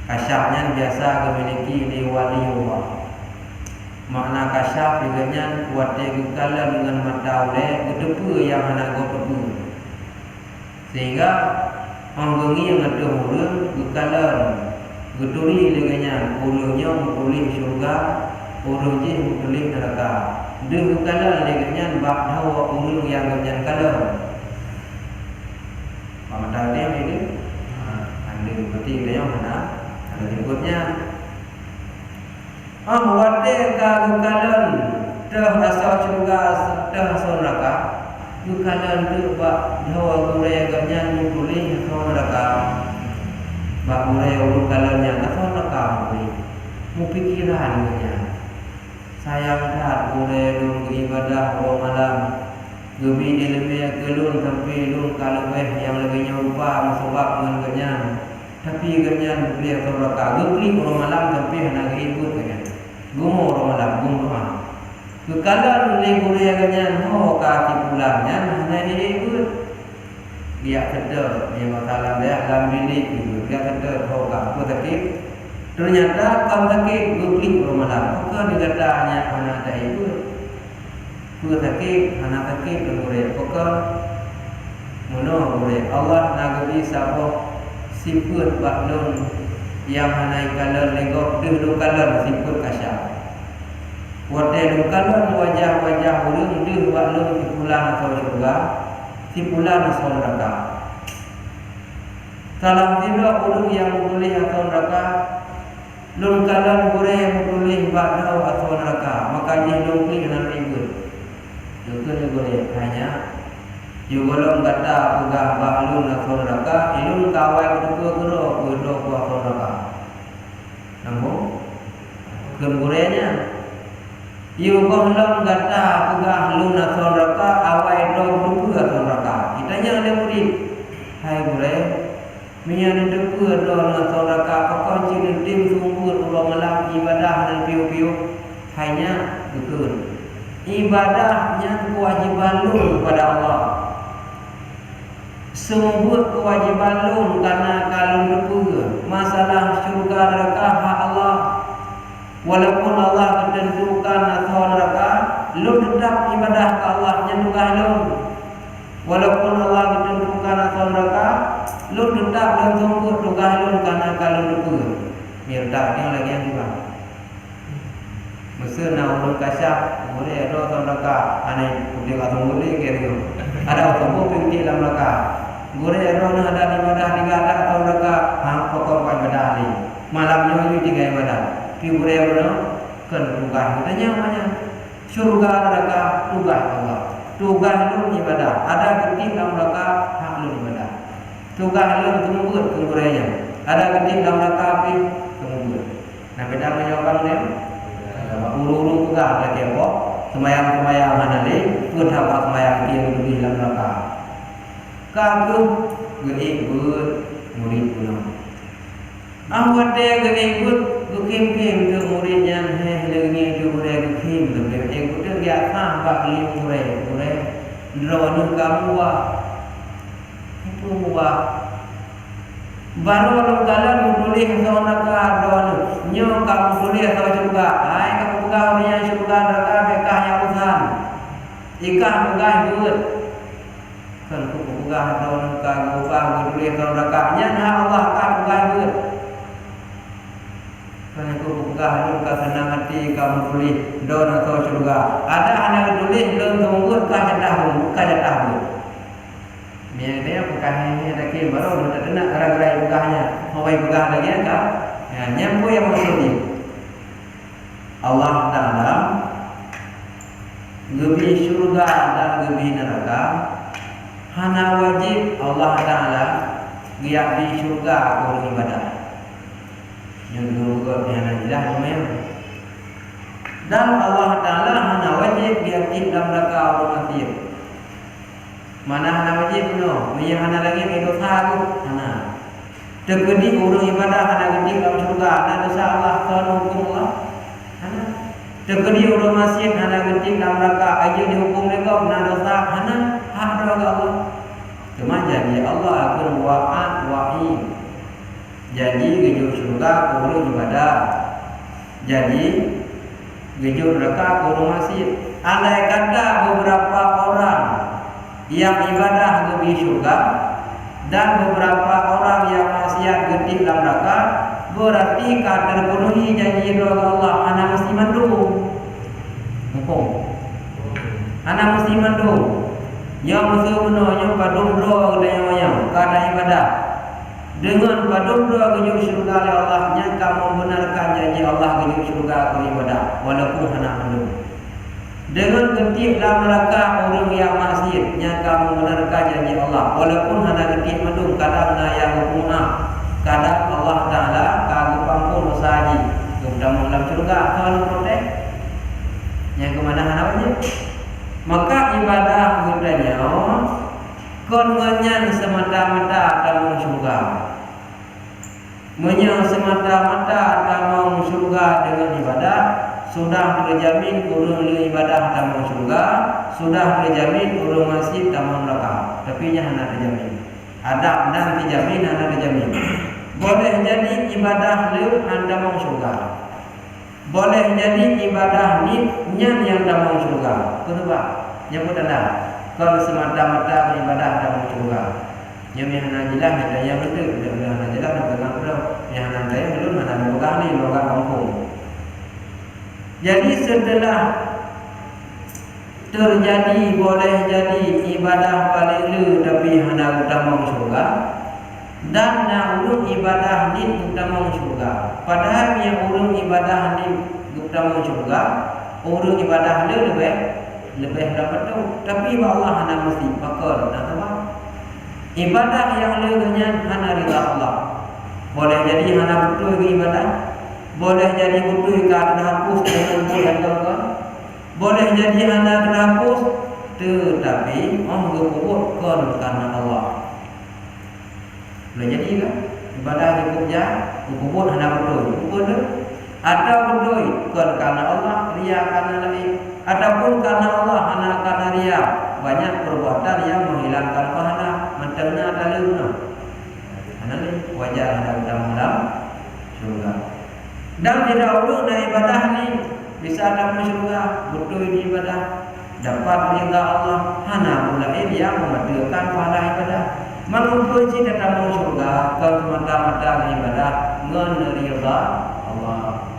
Kasyafnya biasa memiliki di wali Allah. Makna kasyaf juga kuatnya kekala dengan mata oleh kedepu yang anak gopepu. Sehingga menggengi yang ada huruf kekala Guturi dengannya ulungnya memulih syurga, ulungnya memulih neraka. Dia bukanlah dengannya bahawa ulung yang kemudian kalau. Pemantau dia ini, anda berarti dia yang mana? Ada sebutnya Wate ka gukalan dah asal syurga dah asal neraka. Gukalan tu ba hawa gure ganyan mutuli asal neraka. Ba gure gukalannya asal neraka mu pikiran ganyan. Sayang kat gure lung ibadah malam. Gemi ilmu kelun tapi lung kalbeh yang lagi nyoba sebab dengan ganyan. Tapi ganyan beli asal neraka. Gemi malam tapi hendak ikut ganyan. Gumo orang malam gumo kalau ni guru ganyan ho kaki pulangnya hanya ini ikut dia keder dia masalah dia dalam bilik itu dia keder ho kaku tapi ternyata kau tapi gublik orang malam kau digatanya anak tak ikut kau tapi anak tapi guru kau mono guru Allah nagabi sabo siput baklun yang hanai kalan legok dulu kalan siput kasar. Wate dukalan wajah-wajah ulun dulu baklun sipulan atau surga, sipulan atau neraka. Salam tidak ulun yang boleh atau neraka, lun kalan gure yang boleh bakau atau neraka. Maka dia lungki dengan ribut. Juga boleh hanya juga kata pegah baklun atau neraka, ilun kawai betul gero atau neraka. Namun gemurenya Yugoh long kata pegah lun atau neraka awai do betul atau neraka. Kitanya ada murid. Hai gure, minyak depu do atau neraka. Pokok ciri tim sungguh ulang malam ibadah dan piu-piu. Hanya betul. Ibadahnya kewajiban lun kepada Allah. Sungguh kewajiban lun karena kalau depu masalah syurga neraka hak Allah. Walaupun Allah ketentukan atau neraka, lu tetap ibadah ke Allah nyendugah lu. Walaupun Allah ketentukan atau neraka, lu tetap dan tunggu tugah lu karena kalau depu. Mirta ni lagi yang juga. Mesti nak ulun kasar, boleh ada atau neraka, aneh boleh atau boleh kira. Ada atau boleh pergi dalam neraka. Boleh ada ada ibadah digada atau neraka, hang pokok ibadah ni. Malamnya itu tiga ibadah. Figure mana kan tugas katanya namanya surga neraka tugas Allah tugas lu ibadah ada ketik dalam neraka hak lu ibadah tugas lu tunggu figurenya ada ketik dalam neraka api tunggu nah beda menjawab dia uru-uru tugas lagi apa semayang-semayang hanali pun apa semayang dia di dalam neraka kagum geikut murid pun awak dia geikut Kim ke muridnya lengi ke murid kim lebih ikut dia sampai lim murid drone kamu itu baru orang boleh seorang drone nyo kamu boleh atau juga ai kamu buka punya surga neraka bekah yang usan ikan buka buat kan aku buka drone kamu buka boleh neraka nya Allah kan buka buat karena aku buka luka senang hati kamu boleh don atau surga. Ada anak boleh don tunggu kajatah bu. Dia bukan ini lagi baru nak kena gara-gara bukanya. Mau buka lagi kan? Ya, nyampu yang maksudnya. Allah Taala gebi surga dan gebi neraka. Hana wajib Allah Taala dia di surga aku ibadah. Yang dulu biarlah namanya. Dan Allah Taala hanya wajib dia dalam neraka orang mati. Mana hanya wajib no, dia hanya lagi dosa aku hanya. Tergedi orang ibadah hanya gedi dalam surga, hanya dosa Allah Tuhan hukum Allah. Hanya tergedi orang masjid hanya gedi dalam neraka, aja dihukum mereka hanya dosa hanya hak dosa Allah. Cuma jadi Allah akan wa'ad wa'id. Jadi gejuk surga kurung ibadah. Jadi gejuk neraka kurung masjid. Andai kata beberapa orang yang ibadah gebi surga dan beberapa orang yang maksiat gedi dalam neraka, berarti kan terpenuhi janji Allah anak mesti mandu. Mumpung anak mesti mandu. Yang mesti menunya padung doa dengan yang kada ibadah. dengan padum doa gejuk syurga oleh Allah, nya kamu membenarkan janji Allah gejuk syurga ke ibadah walaupun hana mendung. Dengan ketik dalam neraka orang yang maksiat, nya kamu membenarkan janji Allah walaupun hana ketik mendung, kadang yang hukumah, kadang Allah Taala kagum pampun usahaji kemudian dalam syurga kalau protek yang kemana hana aja. Maka ibadah gudanya kon ngenyan semata-mata dalam syurga, menyang semata-mata dalam syurga dengan ibadah sudah terjamin urang le ibadah dalam syurga, sudah terjamin urang masih dalam neraka. Tapi nya hana terjamin. Ada dan terjamin hana terjamin. Boleh jadi ibadah le dalam syurga. Boleh jadi ibadah ni nya yang dalam syurga. Kenapa? Nyebut anda. Kalau semata-mata ibadah dalam syurga. Yang hana jelas ada yang betul, tidak hana jelas dan pegang belum. Yang hana saya belum hana pegang ni logam kampung. Jadi setelah terjadi boleh jadi ibadah paling lu tapi hana utama syurga, dan urung ibadah ni utama syurga. Padahal yang urung ibadah ni utama syurga, urung ibadah lu lebih dapat tu. Tapi Allah hana mesti pakar nak apa? Ibadah yang lu dengan hana ridha Allah. Boleh jadi hana betul ke ibadah. Boleh jadi betul kerana hapus dengan yang tuan. Boleh jadi anda terhapus, tetapi mengukur karena Allah. Boleh jadi kan? Ibadah cukup je, mengukur anda betul. Betul tu? Atau betul karena Allah, ria karena lain. Ataupun karena Allah, anda karena ria. Banyak perbuatan yang menghilangkan pahala. Mentengna tak luna. Anda ni wajah anda dalam syurga. Dan tidak perlu nak ibadah ni bisa dapat syurga, betul di ibadah, dapat ridha Allah. Hana pula dia membatalkan pahala ibadah. Mengumpuji datang syurga kalau semata-mata ibadah ngan ridha Allah.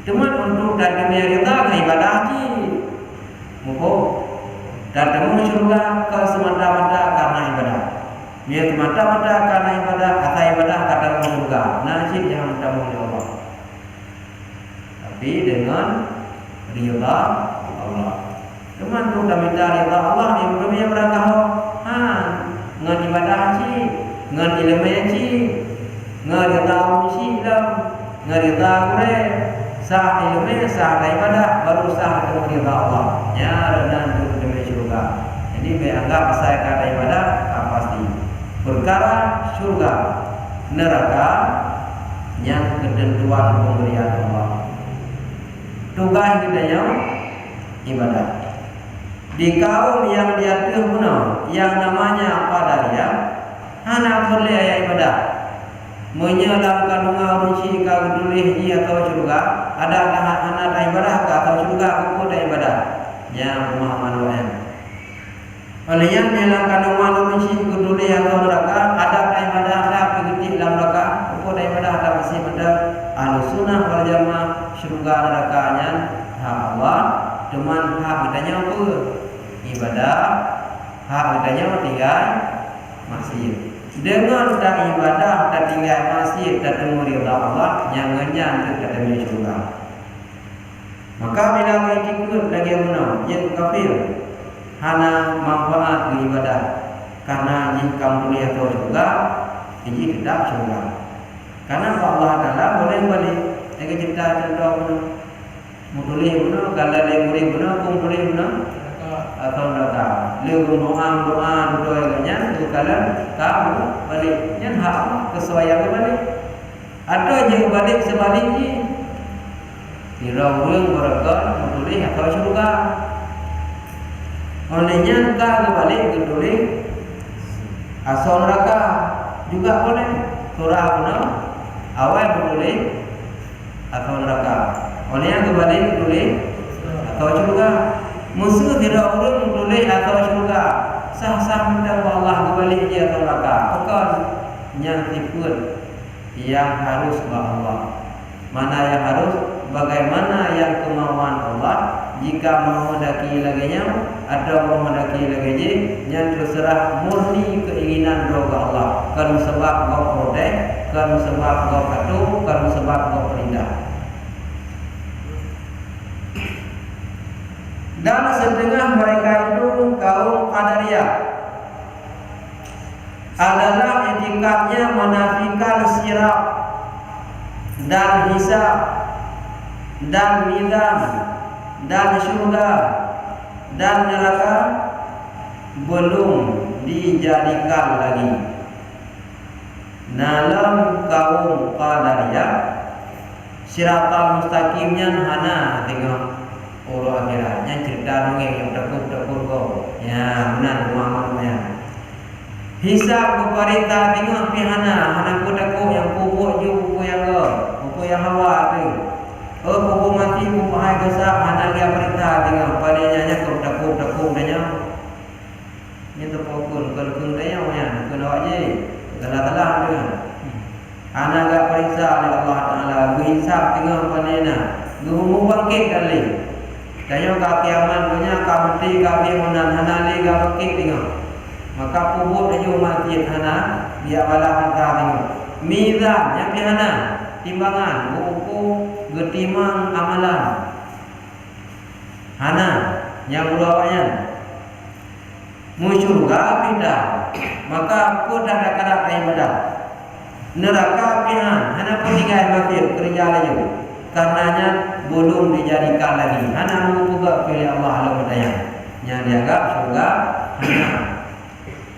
Cuma untuk datang ridha ibadah ji, mupo datang syurga kalau semata-mata karena ibadah. Dia semata-mata karena ibadah, kata ibadah kata syurga. Najib yang datang Allah. Tapi dengan ridha Allah. Cuma tu kami minta ridha Allah ni belum yang berangkat. Ngan ibadah haji, ngan ilmu haji, ngan ridha misi dalam, ngan ridha kure, sah ilmu sah ibadah baru sah dengan ridha Allah. Ya dan tu demi syurga. Jadi beranggap saya kata ibadah pasti. Perkara syurga, neraka yang ketentuan pemberian Allah. Tugas kita yang ibadah. Di kaum yang diatur guna, yang namanya Qadariyah, hana boleh ayat ibadah. Menyelam kandungan rusi kau dulih dia atau syurga, adakah hana ibadah atau syurga aku dah ibadah? Yang pemahaman orang. Oleh yang menyelam kandungan rusi kau dulih atau neraka, adakah ibadah ada pergi dalam neraka? Aku dah ibadah ada masih pada Ahlussunnah wal Jamaah. Syurga nerakanya hak Allah, cuman hak kitanya apa? Ibadah. Hak kitanya tinggal masjid. Dengan tak ibadah, tak tinggal masjid, tak temu ridha Allah, yang ngenyan tu tak temu syurga. Maka bila kita ikut lagi guna, yang kafir hana manfaat di ibadah, karena jika kamu lihat syurga, ini tidak syurga. Karena Allah Taala boleh balik. Lagi cerita contoh mana? Mutulih mana? Kalau dia murid mana? Kumulih mana? Atau neraka. Dia doa doa nya tu kalau kamu balik. Yang hak kesesuaian balik. Ada yang balik sebaliknya. Dirau-rau beragam mutulih atau syurga. Olehnya tak balik mutulih asal neraka juga boleh. Surah mana? Awal mutulih atau neraka. Oleh yang kembali boleh atau syurga. Musuh tidak urung boleh atau syurga. Sah-sah minta Allah kembali dia atau neraka. Bukan yang tipun yang harus Allah. Mana yang harus? Bagaimana yang kemauan Allah? Jika menghendaki laginya atau menghendaki lagi je yang terserah murni keinginan roga Allah. Kan sebab kau protect, kan sebab kau patuh, kan sebab kau perindah. Dan setengah mereka itu kaum Qadariyah adalah etikatnya menafikan sirat dan hisab dan mizan dan syurga dan neraka belum dijadikan lagi. Dalam kaum Qadariyah siratal mustaqimnya hana tengok orang akhiratnya cerita dongeng yang tekuk-tekuk kau. Ya benar Muhammadnya. Hisab keparita tengok pihana hana ku yang pupuk je pupuk yang yang hawa tu. Pupuk mati pupuk hai kesap hana dia perintah tengok padanya tekuk-tekuk danya. Ni terpukul kalau kena daya punya kena awak je. Telah tu. Ana gak periksa oleh Allah Taala, hisab tengok padanya. Gumu bangkit kali. Tanya ka kiamat punya ka mati ka bimunan hanali ka bangkit tengok. Maka pupuk aja mati hana dia bala hanta tengok. Mizan yang pihana timbangan buku getimang amalan. Hana yang ulawanya. Musyurga pindah. Maka aku tak ada karak ibadah. Neraka pihan hana peninggal mati kerja lagi. Karenanya belum dijadikan lagi. Hana juga pilih Allah Al-Qadiyah. Yang dianggap surga hana.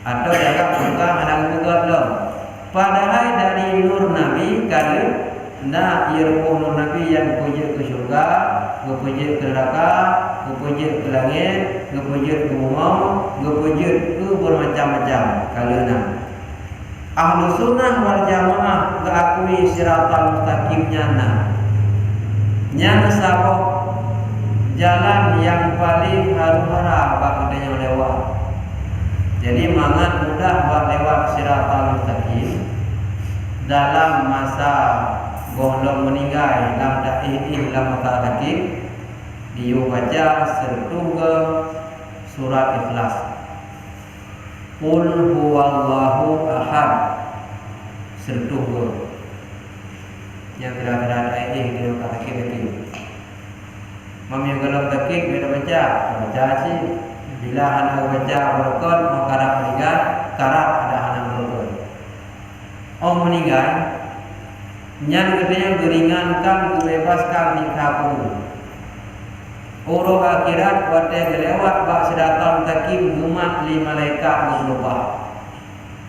Atau dianggap surga hana juga belum. Padahal dari nur Nabi kali nak irfan nur Nabi yang puji ke surga, puji ke neraka, puji ke langit, puji ke bumi, puji ke bermacam-macam kalena. Ahlu sunnah wal jamaah keakui siratal mustaqimnya nah. Yang sabok jalan yang paling haru-hara bakadanya lewat. Jadi mangat mudah buat lewat siratal mustaqim dalam masa golong meninggal dalam dakwah dalam mutaqaddim dia baca sertuga surat Ikhlas. Qul huwallahu ahad sertuga yang kira-kira ayat ini dia takik lagi. Mami kalau takik bila baca sih bila anak baca berkot mau karap meninggal karap ada anak berkot. Meninggal nyan gedenya geringankan dibebaskan di kabur. Orang akhirat wate lewat bak sedatang takim umat li malaikat berubah.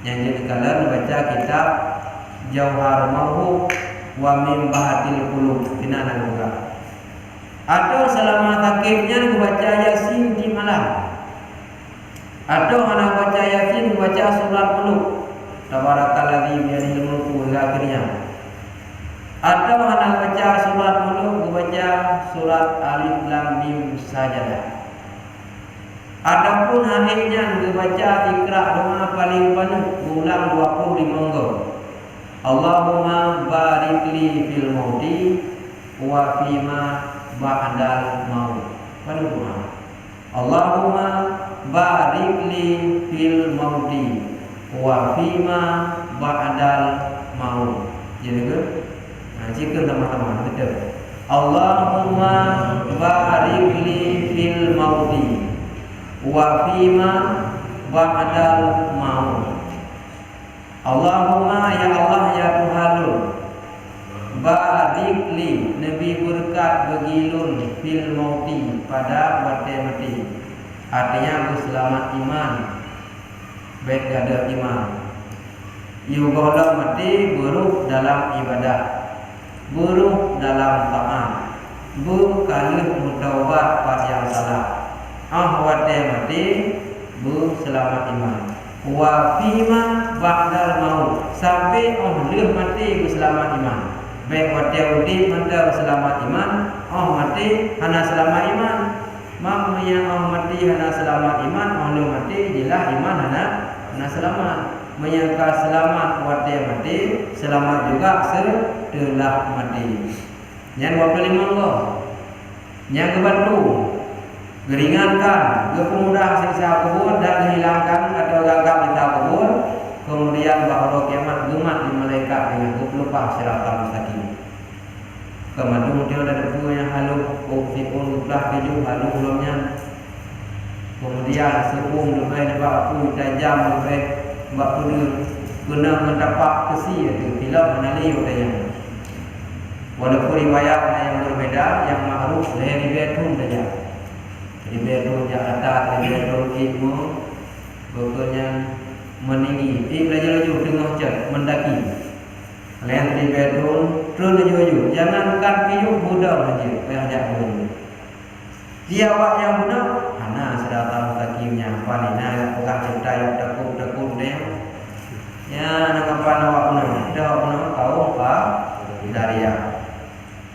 Yang jadi kalian baca kitab Jauhar Mawhub wa min bahatil qulub kinana juga. Atau selama takimnya baca Yasin di malam. Atau anak baca Yasin baca surat muluk. Tabarakalladzi biyadihil mulku hingga akhirnya. Atau anak baca surat muluk baca surat Alif Lam Mim Sajadah. Adapun akhirnya baca ikra doa paling penuh ulang 25 minggu. Allahumma barik li fil mauti wa fima ba'dal maut. Pada doa. Allahumma barik li fil mauti wa fima ba'dal maut. Jadi ke? Jika teman-teman betul. Allahumma barik li fil mauti wa fima ba'dal maut. Allahumma ya Allah ya Tuhanul barik li Nabi berkat begilun fil mauti pada mati. Artinya aku selamat iman. Baik ada iman. Yugolah mati buruk dalam ibadah. Buruk dalam taat. Bukanlah mutawbat pada yang salah. Mati selamat iman. Wa fima ba'dal maut sampai leh mati selamat iman. Baik wate udip mata selamat iman, mati hana selamat iman. Mamanya mati hana selamat iman, lu mati jelas iman hana selamat. Menyangka selamat wate mati, selamat juga setelah mati. Yang 25 lo. Yang kebantu Geringankan, kemudah siksa kubur dan hilangkan atau gangkat kita kubur. Kemudian bahwa kiamat gemat di malaikat dengan lupa siratal mustaqim. Kemudian dia ada dua yang halu, fikun belah keju halu ulumnya. Kemudian sepung lebih waktu tajam lebih waktu dia guna mendapat kesi itu film menali utaya. Walaupun riwayat yang berbeda, yang ma'ruf dari bedun saja. Di bedun Jakarta, di bedun ilmu, pokoknya meninggi. Belajar laju tengah cat mendaki. Lain di bedun terus laju. Jangankan piyu mudah saja. Pihak dulu. Dia awak yang benar, mana sudah tahu takimnya apa ni? Nah, bukan cerita yang takut dia. Ya, nak apa awak benar? Dah benar tahu apa? Dari ya.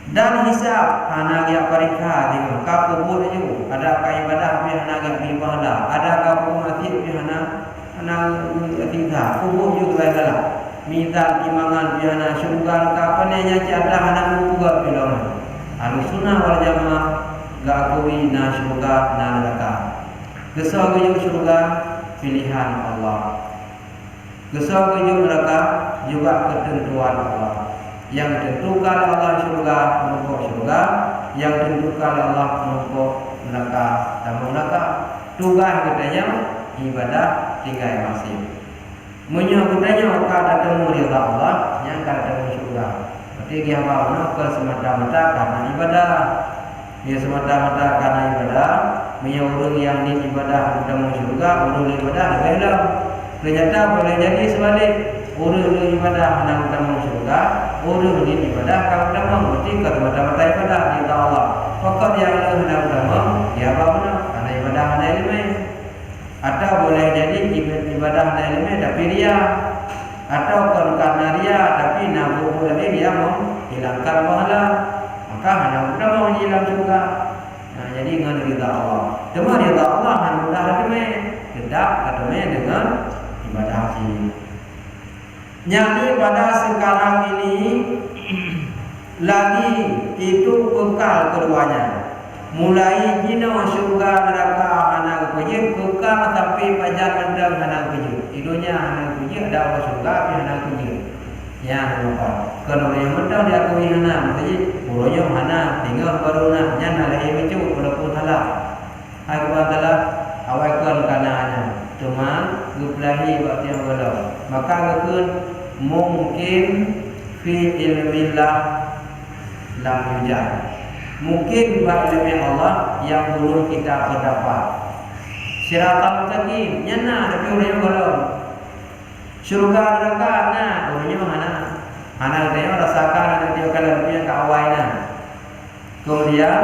Dan hisab anak yang periksa tengok kau kubur je ada ibadah pi anak yang pi pahala ada kau mati pi anak tinggal kubur juga segala minta timangan pi anak syurga kapan nya ada anak juga bilang Ahlussunnah wal Jamaah gak akui na syurga na neraka gesau ge syurga pilihan Allah gesau ge neraka juga ketentuan Allah. Yang ditentukan Allah syurga menumpuk syurga, yang ditentukan Allah menumpuk neraka dan neraka. Tugas katanya ibadah tinggal masih. Menyebutnya kada temu ridha Allah, yang kada temu syurga. Berarti dia bawa ke semata-mata karena ibadah. Dia semata-mata karena ibadah. Menyuruh yang di ibadah temu syurga, urus ibadah beda. Ternyata boleh jadi sebalik. Urus ibadah hendak temu syurga, urus ibadah kalau temu mesti ke mata-mata ibadah di Allah. Pokok yang hendak temu ya apa karena ibadah ada ilmu. Atau boleh jadi ibadah ada ilmu tapi dia atau karena dia tapi nabu boleh dia menghilangkan pahala. Maka hendak temu hilang syurga. Nah, jadi dengan ridha Allah. Temu ridha Allah hendak temu tidak temu dengan ibadah haji. Nyali pada sekarang ini lagi itu kekal keduanya. Mulai jina syurga neraka anak kerja kekal tapi pajar mendam anak kerja. Idunya anak kerja ada orang syurga tapi anak kerja. Ya nampak. Kalau yang mendam dia akui anak kerja, burunya mana tinggal baru nak nyana lagi macam walaupun halal. Aku adalah awakkan kananya. Cuma gupelahi waktu yang galau. Maka gupun mungkin fi ilmillah lam yujad. Mungkin ilmu Allah yang belum kita berdapat. Siratal mustaqim nyana tapi orang galau. Syurga neraka nah orangnya mana? Anak dia rasakan ada dia kalau punya kaawainya. Kemudian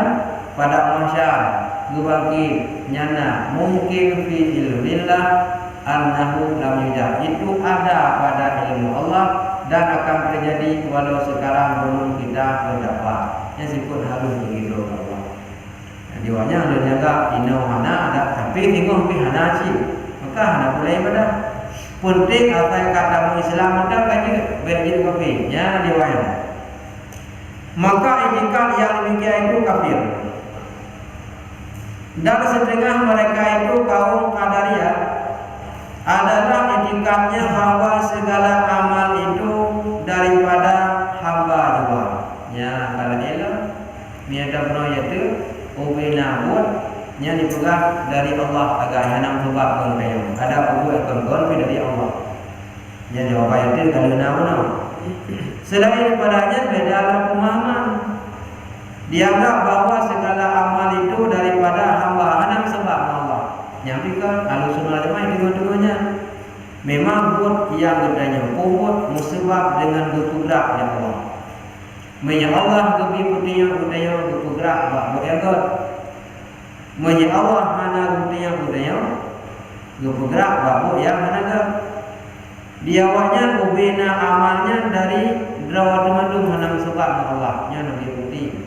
pada mahsyar gubaki nyana mungkin fi ilmillah annahu lam yujad. Itu ada pada ilmu Allah dan akan terjadi walau sekarang belum kita berdapat. Yang disebut halus begitu Allah. Diwanya ada jaga ino hana ada tapi tengok pi hana ci. Maka hana boleh ibadah. Penting apa yang kata Islam ada kaji berjil kopi. Ya diwanya. Maka itikad yang demikian itu kafir. Dan setengah mereka itu kaum Qadariyah adalah itikadnya bahwa segala amal itu daripada hamba juga. Ya kalau elok miada bro yaitu ubina buat yang dipegang dari Allah agar hanam sebab konfirm. Ada ubu konfirm dari Allah. Yang jawab itu kalau nama. Selain daripadanya beda dalam pemahaman. Dianggap bahwa segala amal itu daripada hamba hanam sebab Allah. Yang dikatakan Ahlussunnah wal Jamaah dengan memang buat yang gedanya buat musibah dengan bergerak ya Allah. Menya Allah gebi putihnya budaya bergerak buat engkau. Menya Allah mana budaya bergerak buat yang mana diawanya ubina amalnya dari drawat madum hanam sebab Allah nya nabi putih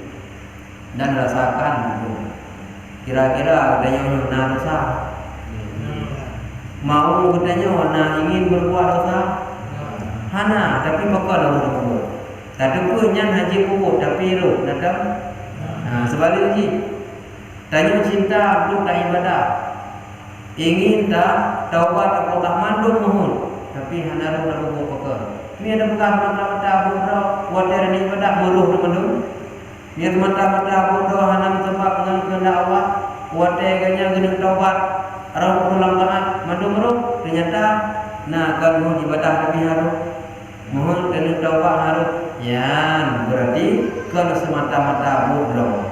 dan rasakan kira-kira adanya nyuna dosa mau katanya warna ingin berbuat dosa hana tapi bakal dah berbuat tak ada punnya haji kubur tapi roh datang nah sebalik haji Tanya cinta untuk tak ibadah. Ingin tak taubat atau tak mandung mohon. Tapi hana nak buat apa? Ni ada bukan mata-mata bodoh, wadah ni ibadah muluh mandung. Ni mata-mata bodoh hana tempat dengan kehendak Allah. Wadah ganya guna taubat. Orang ulang taat mandung ternyata nak kan mohon ibadah tapi harus mohon kena taubat harus. Ya, berarti kalau semata-mata bodoh.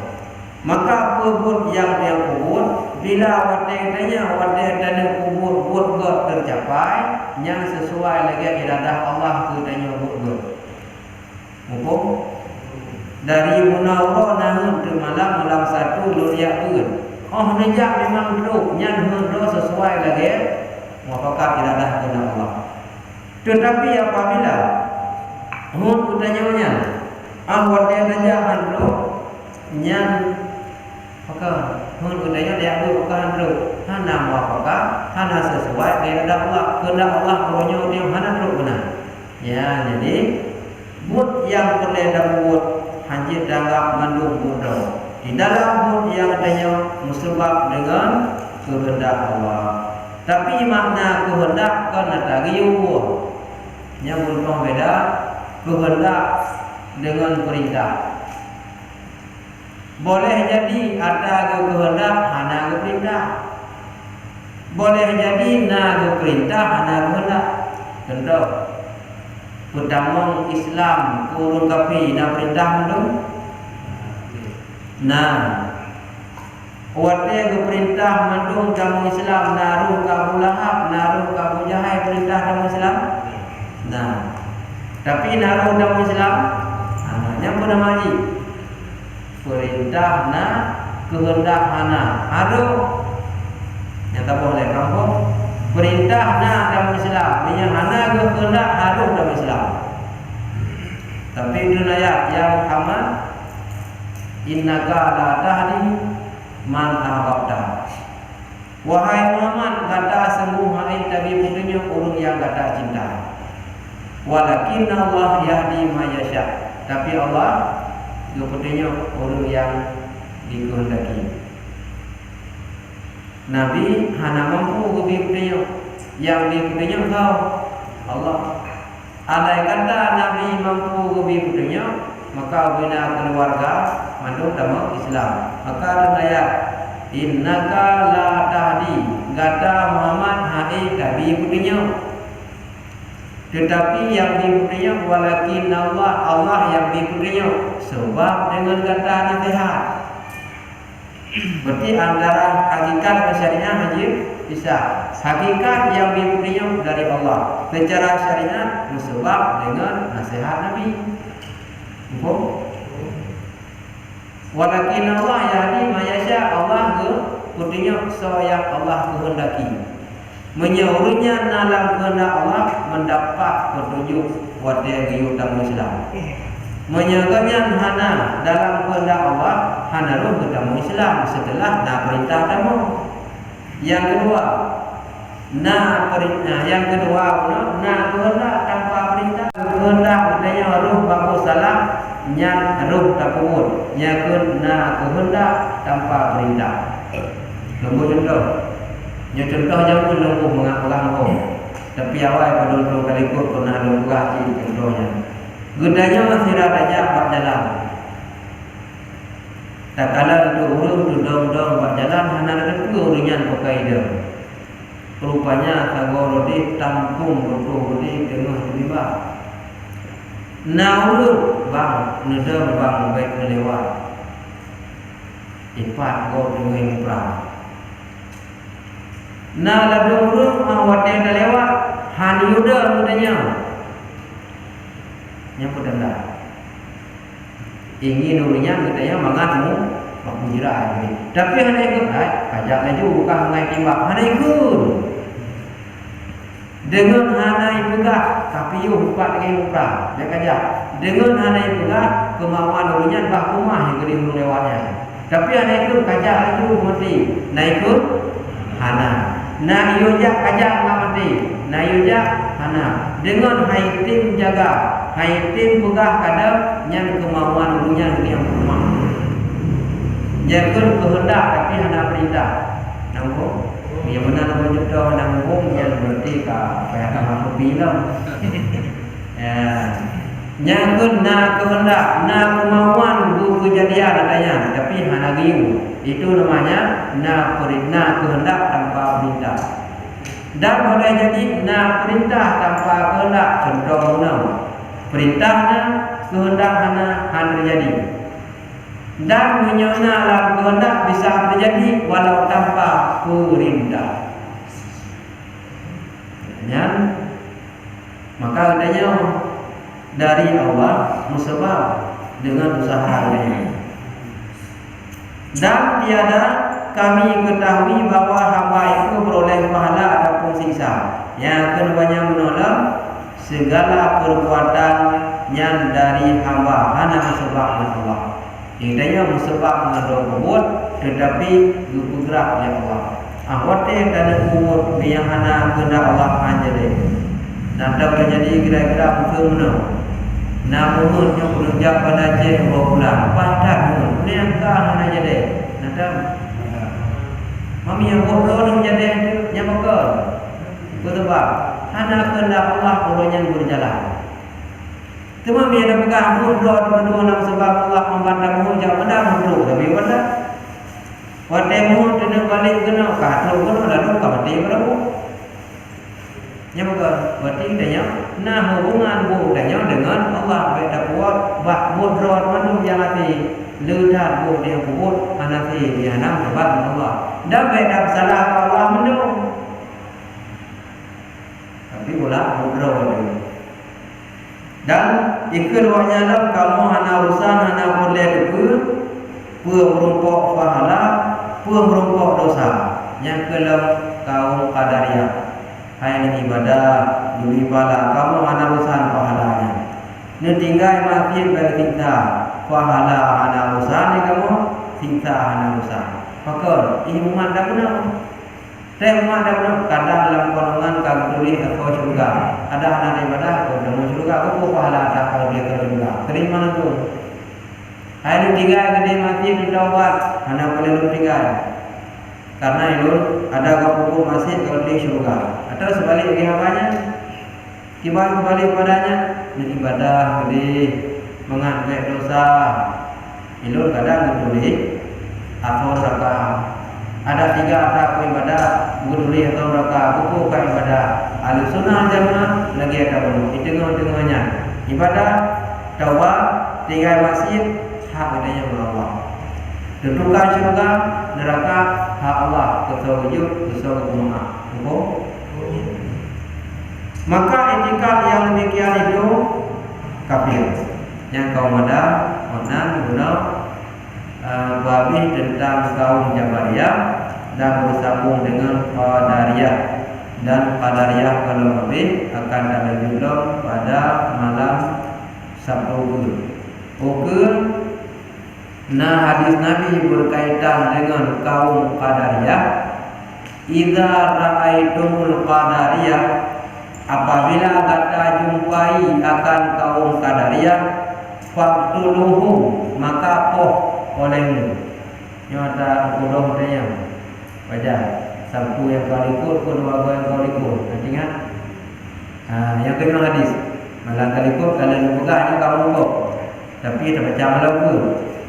Maka kubur yang dia kubur bila wadah tanya kubur buat tercapai yang sesuai lagi iradah Allah ke tanya buat. Mumpung dari munawwarah nahun ke malam satu luriak pun. Oh nejak memang duduk nyan hendro sesuai lagi muafakat iradah ke Allah. Tetapi apabila mun kutanya wadah tanya hendro nyan maka mengenainya dia bukan ru hana muafakat hana sesuai dengan Allah kehendak Allah punya dia hana ru benar ya. Jadi mut yang perlu buat hanya danggap mandung bodoh di dalam mut yang adanya musabab dengan kehendak Allah, tapi makna kehendak kan ada riuh yang belum beda kehendak dengan perintah. Boleh jadi ada kehendak hana perintah. Boleh jadi na perintah hana kehendak. Contoh pertama Islam kurun kapi na perintah mendung. Nah, wate perintah mendung kamu Islam naruh kamu Lahab, naruh kamu Jahai perintah kamu Islam. Nah, tapi naruh kamu Islam yang pernah maji perintah na kehendak hana aduh yang tak boleh kampung perintah na dalam Islam yang hana kehendak haruh dalam Islam. Tapi itu ayat yang Muhammad innaka la tahdi man ahbabta. Wahai Muhammad, kata sungguh hai tabi punya orang yang kata cinta. Walakin Allah yahdi ma yasha. Tapi Allah kepadanya orang yang dikehendaki. Nabi hana mampu kepadanya yang dikehendaki kau Allah. Andai kata Nabi mampu kepadanya maka bina keluarga mandung dalam Islam. Maka ayat innaka la tahdi kata Muhammad hai tabi kepadanya. Tetapi yang diberinya walakin Allah yang diberinya sebab dengan kata nasihat. Berarti antara hakikat dan syariat haji bisa. Hakikat yang diberinya dari Allah secara syariat sebab dengan nasihat Nabi. Walakin Allah yahdi ma yasha. Allah berinya so yang Allah kehendaki. Menyuruhnya dalam kehendak Allah mendapat petunjuk wadah giyu dalam Islam. Menyuruhnya hana dalam kehendak Allah hana roh dalam Islam setelah na perintah kamu. Yang kedua, na kehendak tanpa perintah. Kehendak katanya roh baku salam yang roh takut. Yang na kehendak tanpa perintah. Nombor contoh. Yang contohnya pun lumpuh mengakukan hukum. Tapi awal pada dulu kali ikut pernah lumpuh hati contohnya. Gudanya masih radanya buat jalan. Tak kala untuk urut dudung-dudung buat jalan hana ada dua uringan pakai dia. Rupanya kagak rodi tampung rodi tengah tiba. Naulur bang nedam bang baik melewat. Ipat go dengan perang. Na ladung rum awat yang dah lewat hani udah mudanya yang pedanda ingin nurunya katanya mangatmu aku jira ini tapi hana ikut kajak laju bukan ngai timbak hana ikut dengan hana ikut tapi yuk buka lagi muka dia kajak dengan hana ikut kemauan nurunya bah rumah yang gede lewatnya tapi hana ikut kajak laju mati na ikut hana na yuja kajak ngamati na yuja hana dengan haitin jaga haitin pegah kadang yang kemauan dunia yang rumah Jangan kehendak tapi hanya perintah. Nampak? Yang mana nama jodoh nanggung yang berarti kayak kamu bilang. Ya. Jangan kehendak, kemauan bu kejadian adanya, tapi hanya giu. Itu namanya kehendak tanpa perintah. Dan boleh jadi perintah tanpa kehendak. Contoh perintahnya kehendak hanya terjadi. Dan menyonalah kehendak bisa terjadi walau tanpa perintah. Ya. Maka adanya dari Allah musabab dengan usahanya. Dan tiada kami ketahui bahwa hamba itu beroleh pahala ataupun siksa. Yang keduanya menolak segala perbuatan yang dari hamba hanya musabab Allah. Intinya musabab dengan robot tetapi bergerak oleh Allah. Awatnya dan umur yang hana kena Allah anjali. Dan tak boleh jadi kira-kira betul mana. Namun yang berujar pada je bulan. Padah pun ni angka hana jadi. Nanti mami yang bodoh nak jadi yang bakal. Betul tak? Hana kena Allah orang yang berjalan. Cuma dia ada pegang mudra kedua nama sebab Allah membantah muhujak pada mudra tapi pada waktu muhud kena balik kena katruk kena lalu mati berapa yang bukan berarti dia hubungan budaya dengan Allah beda buat bak mudra mana yang hati ledah bu dia kubur anati dia nam sebab Allah dan beda salah Allah menung tapi pula mudra dia. Dan keduanya dalam kamu hana urusan hana boleh merumpok pahala, merumpok dosa. Yang kelam kaum qadariyah. Hai ibadah, duri bala kamu hana urusan pahalanya. Ni tinggal mati bagi kita pahala hana urusan ni kamu, kita hana urusan. Maka iman dah benar. Tema ada kadang dalam golongan kaguli atau surga. Ada anak ibadah atau dalam surga aku pahala tak kalau dia ke surga. Terima itu. Hari tiga gede mati ditawar, anak boleh lu tiga. Karena itu ada kapuk masih kalau di surga. Atau sebaliknya apanya? Kembali padanya ibadah gede mengambil dosa. Itu kadang gede atau neraka. Ada tiga atap ibadah, gururi atau mereka buku ke ibadah. Ahli sunnah jamaah lagi ada belum? Di tengah-tengahnya ibadah, tawaf, tiga masjid, hak adanya Allah. Dudukan syurga, neraka, hak Allah. Kesawujud, kesawujud maka etikat yang demikian itu kafir. Yang kaum ada, onan, guna babi tentang kaum Jabariyah dan bersambung dengan Qadariyah dan Qadariyah kalau lebih akan ada juga pada malam Sabtu. Oke. Nah hadis Nabi berkaitan dengan kaum Qadariyah. Idza ra'aitumul Qadariyah, apabila kata jumpai akan kaum Qadariyah, faqtuluhum, maka olehmu. Yang ada kodong dia. Baca satu yang kau ikut, kedua yang kau ikut. Ingat? Yang kedua hadis. Malah kau ikut, kalian pegangnya kamu ikut. Tapi kita baca malam tu.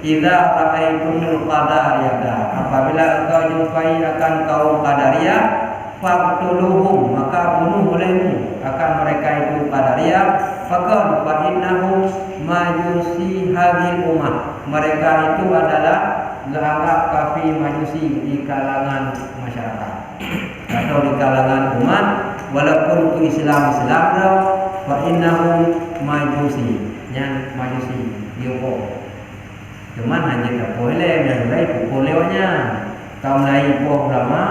Idza ra'aitumul qadariyah, apabila engkau jumpai akan kaum qadariyah, faqtuluhum, maka bunuh olehmu akan mereka itu qadariyah. Faqad fa innahum majusi hadhil ummah, mereka itu adalah dianggap kafir majusi di kalangan masyarakat atau di kalangan umat, walaupun itu Islam fa innahum majusi, yang majusi diukur. Cuman hanya tak boleh yang lain bolehnya kaum lain poh ulama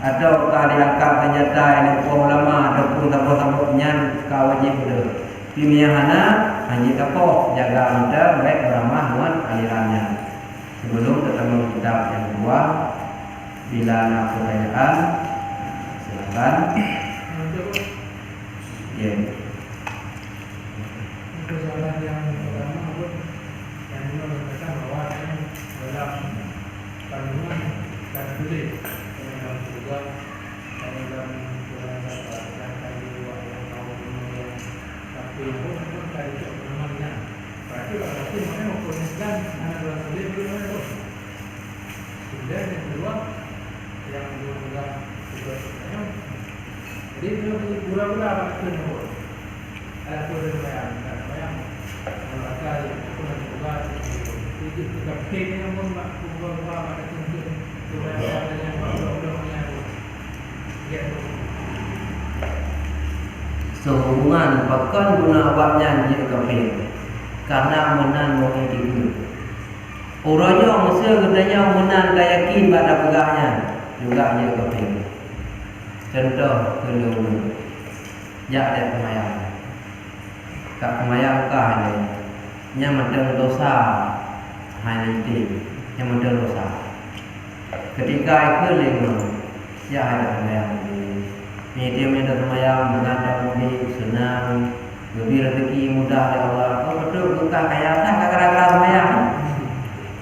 atau diangkat ternyata ini poh ulama ataupun tampuk-tampuknya kawajib betul. Pimiyahana hanya tapoh jaga anda baik beramah dengan alirannya. Sebelum ketemu kitab yang kedua, bila ada pertanyaan silakan. Ya. Untuk soalan yang pertama, yang dulu mengatakan bahwa dalam yang pun dari itu namanya. Berarti berarti mana mengkoneksikan anak dalam kulit itu mana pun. Kemudian yang kedua yang juga sebenarnya. Jadi itu pura-pura apa itu pun. Ada pun yang kalau ada itu pun juga itu juga kayaknya pun pura-pura apa itu supaya ada yang pura-pura ya. Sehubungan bahkan guna awaknya je kafir karena menan mohi dulu. Uranya mesti katanya menan kayakin pada pegahnya juga je kafir. Contoh kedua, jak ada kemayang. Kak kemayang kah ni? Nya medeng dosa hai itu, nya medeng dosa. Ketika itu lima, ya ada kemayang. Dia minta semayang mengadap mudik senang, lebih rezeki mudah dari Allah. Oh betul bukan kaya tak gara-gara semayang.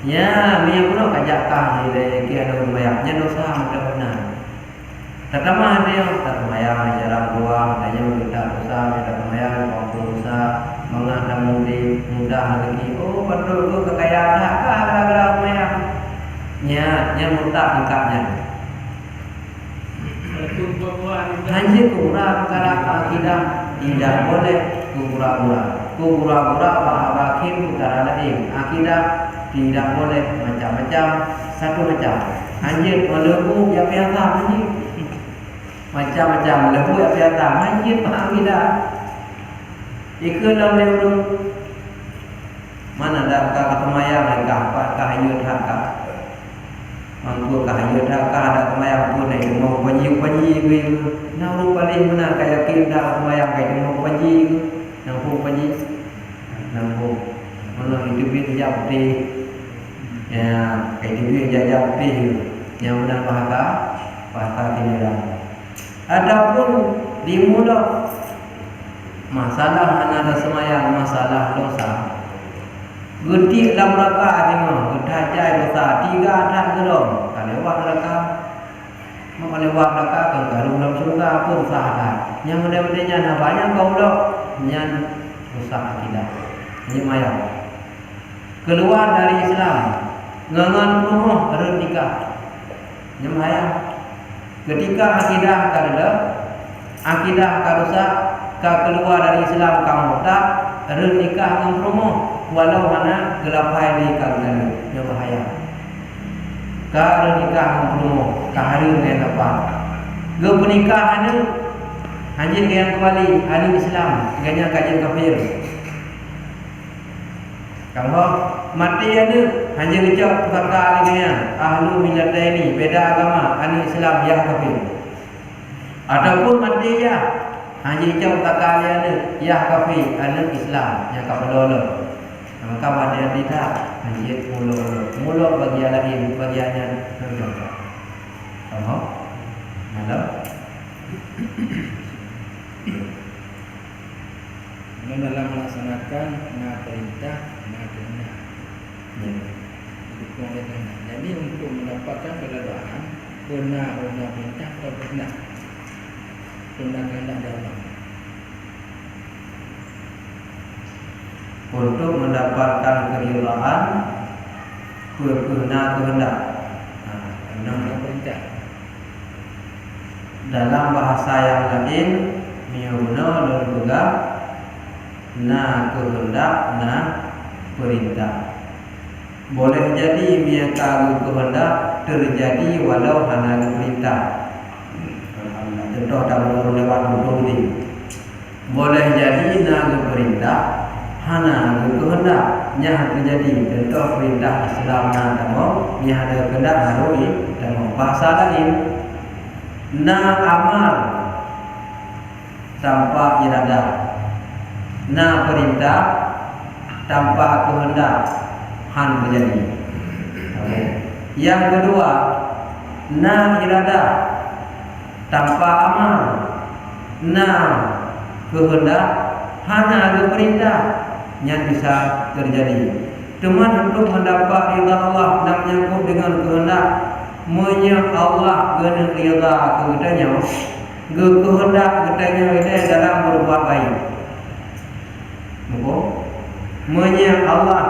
Ya, dia pun kajakkan ni dia ada semayangnya dosa mudah-mudahan. Pertama dia tak semayang jarang buang, hanya minta dosa, minta semayang mampu dosa, mengadap mudik mudah rezeki. Oh betul tu kekayaan tak gara-gara semayang. Nya mudah tingkatnya. Hanya kurang perkara akidah tidak boleh kurang-kurang bahagian perkara lain akidah tidak boleh macam-macam satu macam hanya melebu yang biasa hanya macam-macam melebu yang biasa hanya akidah ikut dalam lewat mana dah kata mayang lengkap kahayut hakak mampu kahayut hakak ada kemayang pun nak mau panji gue nak rupa leh mana kayak kita kemayang kayak mau panji nampu panji nampu mana itu biar jauh deh ya kayak itu biar jauh deh yang benar bahasa tindakan adapun di mulut masalah ada semayang masalah dosa Gudi dalam raka tengok, gudajai dosa 3 adat gelom. Kalau lewat raka, mau lewat raka kan garung dalam surga pun sahadat. Yang mudah-mudahnya nak banyak kau lo, yang rusak akidah. Ini mayat. Keluar dari Islam, ngangan rumah harus nikah. Yang mayat. Ketika akidah kada, akidah karusak, keluar dari Islam kamu tak harus nikah dengan rumah. Walau mana gelapai di kalangan yang bahaya. Kalau nikah mempunyai kehadir dengan apa? Gak pernikahan itu hanya yang kembali ahli Islam, gaknya kajian kafir. Kalau mati itu hanya kecap perkara dengan ahlu milad ini beda agama ahli Islam yang kafir. Adapun mati ya hanya kecap perkara itu yang kafir ahli Islam yang kafir. Maka pada tidak hanya mulut bagian lain bagiannya berbeda. Faham? Ada? Dalam melaksanakan perintah kehendak. Jadi untuk mendapatkan keledaan benar perintah atau kehendak dalam. Untuk mendapatkan keridhaan kehendak dalam bahasa yang lain miuna dan juga kehendak perintah boleh jadi miaka kehendak terjadi walau hanya perintah. Contoh dalam lewat ini boleh jadi perintah hana kehendak nya terjadi contoh perintah Islam namo nya ada kehendak harui dan bahasa lain amal tanpa iradah perintah tanpa kehendak han terjadi. Okay. Yang kedua iradah tanpa amal kehendak hana perintah yang bisa terjadi. Teman untuk mendapat ridha Allah dan menyangkut dengan kehendak menyang Allah kena ridha kehendaknya. Kehendak kehendaknya ini dalam berbuat baik. Moko menya Allah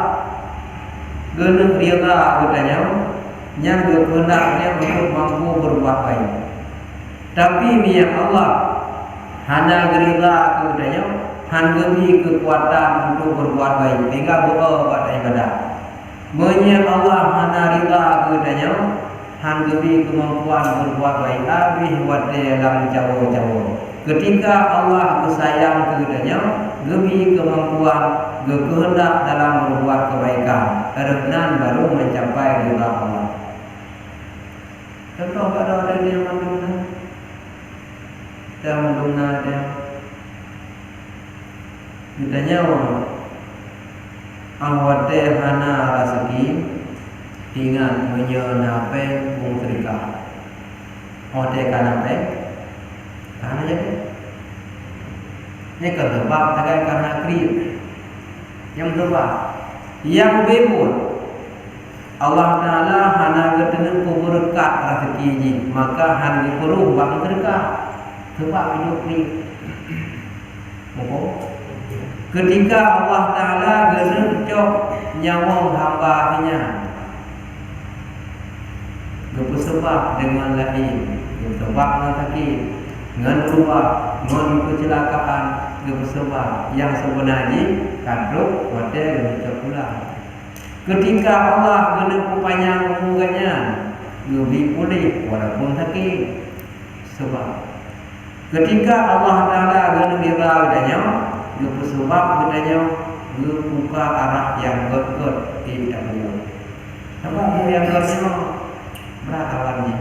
geuneuh rida katanya nya kehendaknya untuk mampu berbuat baik. Tapi niat Allah hana gerila katanya han geumi kekuatan untuk berbuat baik sehingga buat ibadah. Menya Allah hana rida katanya han geumi kemampuan berbuat baik abih wate dalam jawo-jawo. Ketika Allah sayang katanya geumi kemampuan kehendak dalam berbuat kebaikan. Karena baru mencapai ridha Allah. Contoh kalau ada dia mendungna, dia mendungna dia, ditanya awat deh hana rezeki, ingat menyenape pun serika, awat deh kanape, karena jadi, ini kedua terkait karena krip, yang kedua, yang bebut. Allah Ta'ala hana ketenang berkat rezeki ini, maka han perlu bang terkah sebab hidup ni. Ketika Allah Ta'ala gerencok nyawa hamba-Nya, bersebab dengan lain, bersebab dengan sakit, dengan lupa, dengan kecelakaan, bersebab yang sebenarnya kaduk wadah gerencok pula. Ketika Allah kena panjang umurnya, lebih pulih walaupun sakit. Sebab ketika Allah Taala kena rida katanya, dia sebab katanya dia buka arah yang berkot di dalam. Sebab yang berkot berat awalnya.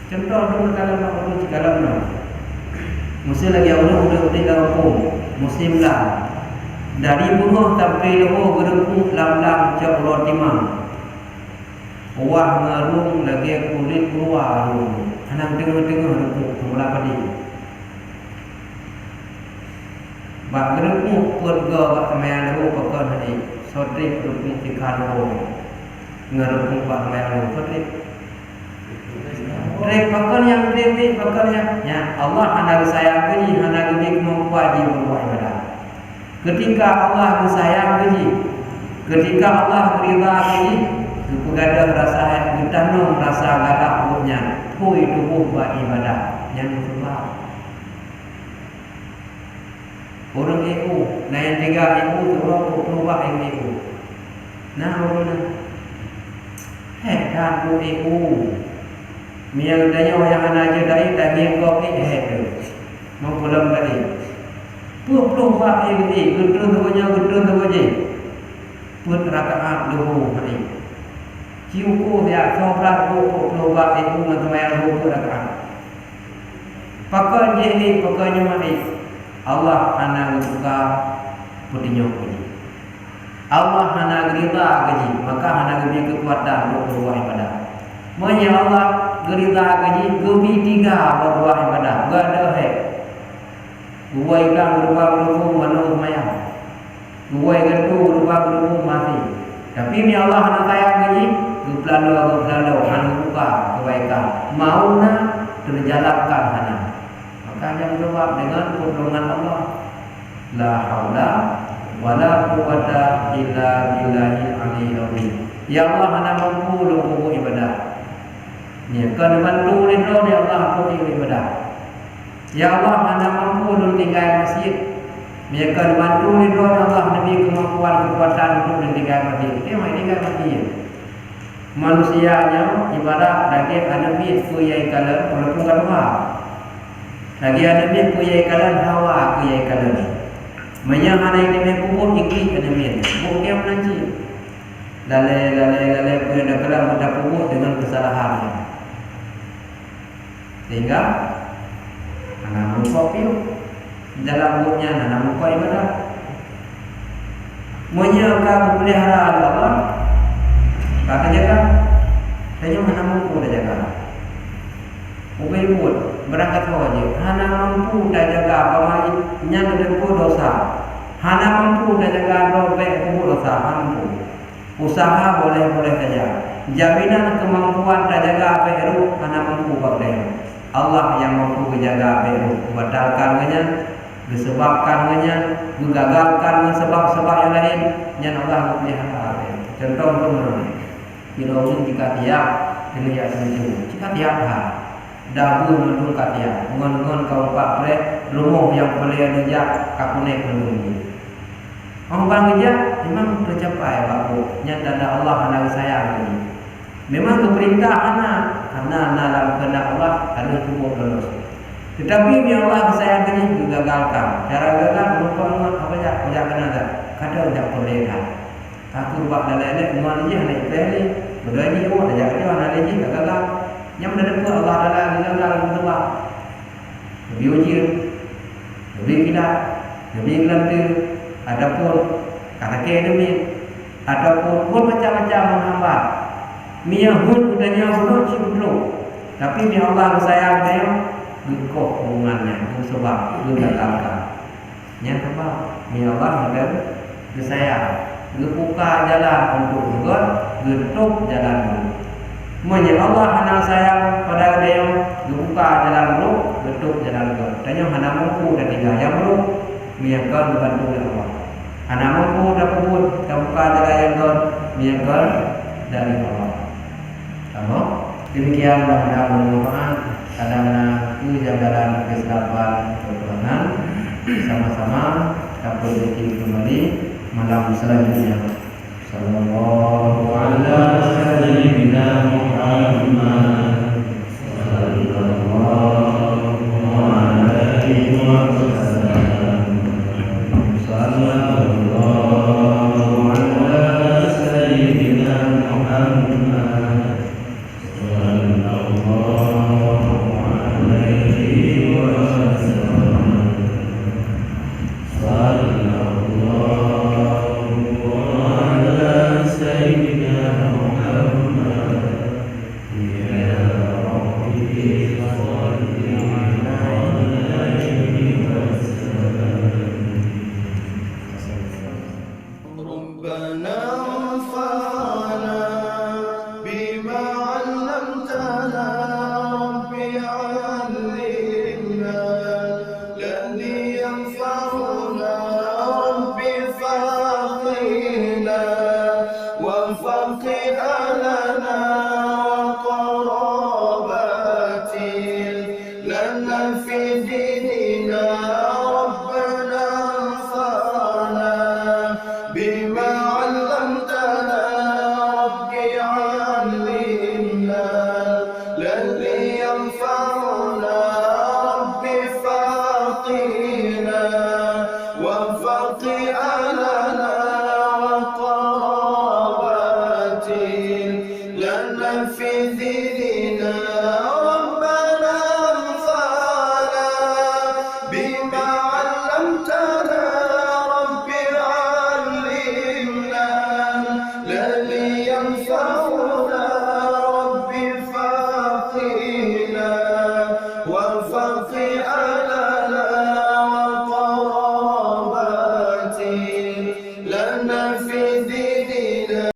Contoh dulu kalau nak urus kalau nak, mesti lagi orang udah di kampung musim lah. Dari buruh sampai leho gerepuk lam-lam cak Allah timang. Wah ngarung lagi kulit keluar rung. Anak dengar-dengar repuk semula padi. Bak gerepuk perga bak semaya leho pakai hari. Sotrik repuk tikan leho. Ngerepuk bak semaya leho sotrik. Rek pakai yang rek pakai yang. Ya Allah hana sayang ni hana gini kemampuan dia berbuat ibadah. Ketika Allah bersayang keji, ketika Allah berida keji, berada rasa getanung rasa galak buatnya, hui tubuh buat ibadah yang sebab orang itu, nah yang tiga itu orang berubah yang itu, nah orang kan tu itu, miang daya yang anak jadi daging kopi tu, mau pulang tadi. Pulang pak ini, gedung tu je. Put rakaat dulu hari. Ciuku dia sobrat pulang pak itu macam dulu rakaat. Pakai je ni, pakai mari. Allah hana buka putinya ini. Allah hana gerita gaji, maka hana gaji kekuatan untuk berbuat ibadah. Menya Allah gerita gaji, gaji tiga berbuat ibadah. Gak ada hek. Dua ikan berubah-ubah menurut mayat. Dua ikan itu berubah-ubah mati. Tapi ni Allah nak sayang gaji, gupelalu hana buka kebaikan. Mau nak terjalankan hana. Maka yang berubah dengan pertolongan Allah. La haula wala quwwata illa billahil aliyyil azim. Ya Allah hana mampu lupa ibadah. Ni kan bantu ni roh ya Allah aku ibadah. Ya Allah hana mampu untuk tinggal masjid. Mereka bantu ni doa Allah Nabi kemampuan kekuatan untuk tinggal masjid. Mai tinggal masjid. Manusianya ibarat daging anabi kuyai kalan walaupun kadua. Lagi anabi kuyai kalan hawa kuyai kalan. Manya hana ini kubur ikli anabi. Bukan nanti. Lale kuyai kalan mudah kubur dengan kesalahannya. Sehingga anak muka dalam bukunya anak muka ibadah. Menyangka pelihara Allah, kata jaga, hanya anak mampu dah jaga. Ubai buat berangkat saja. Hana mampu dah jaga, pamali nyata dempu dosa. Hana mampu dah jaga robek kubur dosa, mampu. Usaha boleh saja. Jaminan kemampuan dah jaga beru, hana mampu boleh. Allah yang mampu menjaga beru, batalkannya disebabkannya menggagalkan sebab-sebab yang lain yang Allah pelihara. Contoh bila ulun jika tiap dengan yang setuju jika tiap dabu mendung katia ngon kau pak pre rumah yang pelihara dia kakunek mendung. Orang bang dia memang tercapai baku nyata ada Allah anak sayang ini. Memang keperintah anak karena dalam kehendak Allah harus cukup lulus. Tetapi biar Allah sayangnya digagalkan. Cara gagal merupakan apa ya? Punya kena kadang tidak boleh dah. Aku buat dalam semua ni anak ini berdua ni oh dah jadi anak ini gagal. Yang mendapat Allah dalam gagal betul. Lebih uji, lebih kita, lebih kelantu. Adapun kata akademi, adapun macam-macam menghambat. Miyahud udahnya belum belum. Tapi ni Allah sayang dia, gekok hubungannya, itu sebab itu gagalkan. Yang kedua, ni Allah dan sayang, gebuka jalan untuk juga, getuk jalan dulu. Menya Allah hendak sayang pada dia, gebuka jalan dulu, getuk jalan dulu. Dan yang hendak mampu dan tiga yang dulu, miyakal dibantu oleh Allah. Hendak mampu dan pun gebuka jalan yang dulu, miyakal dari Allah. Kamu demikian mudah-mudahan bermanfaat. Kadang-kadang itu jagalan kesilapan pertolongan sama-sama kita berjumpa kembali malam selanjutnya. Sallallahu alaihi Muhammad sallallahu alaihi wasallam sallallahu ala sayyidina Muhammad لنا في دين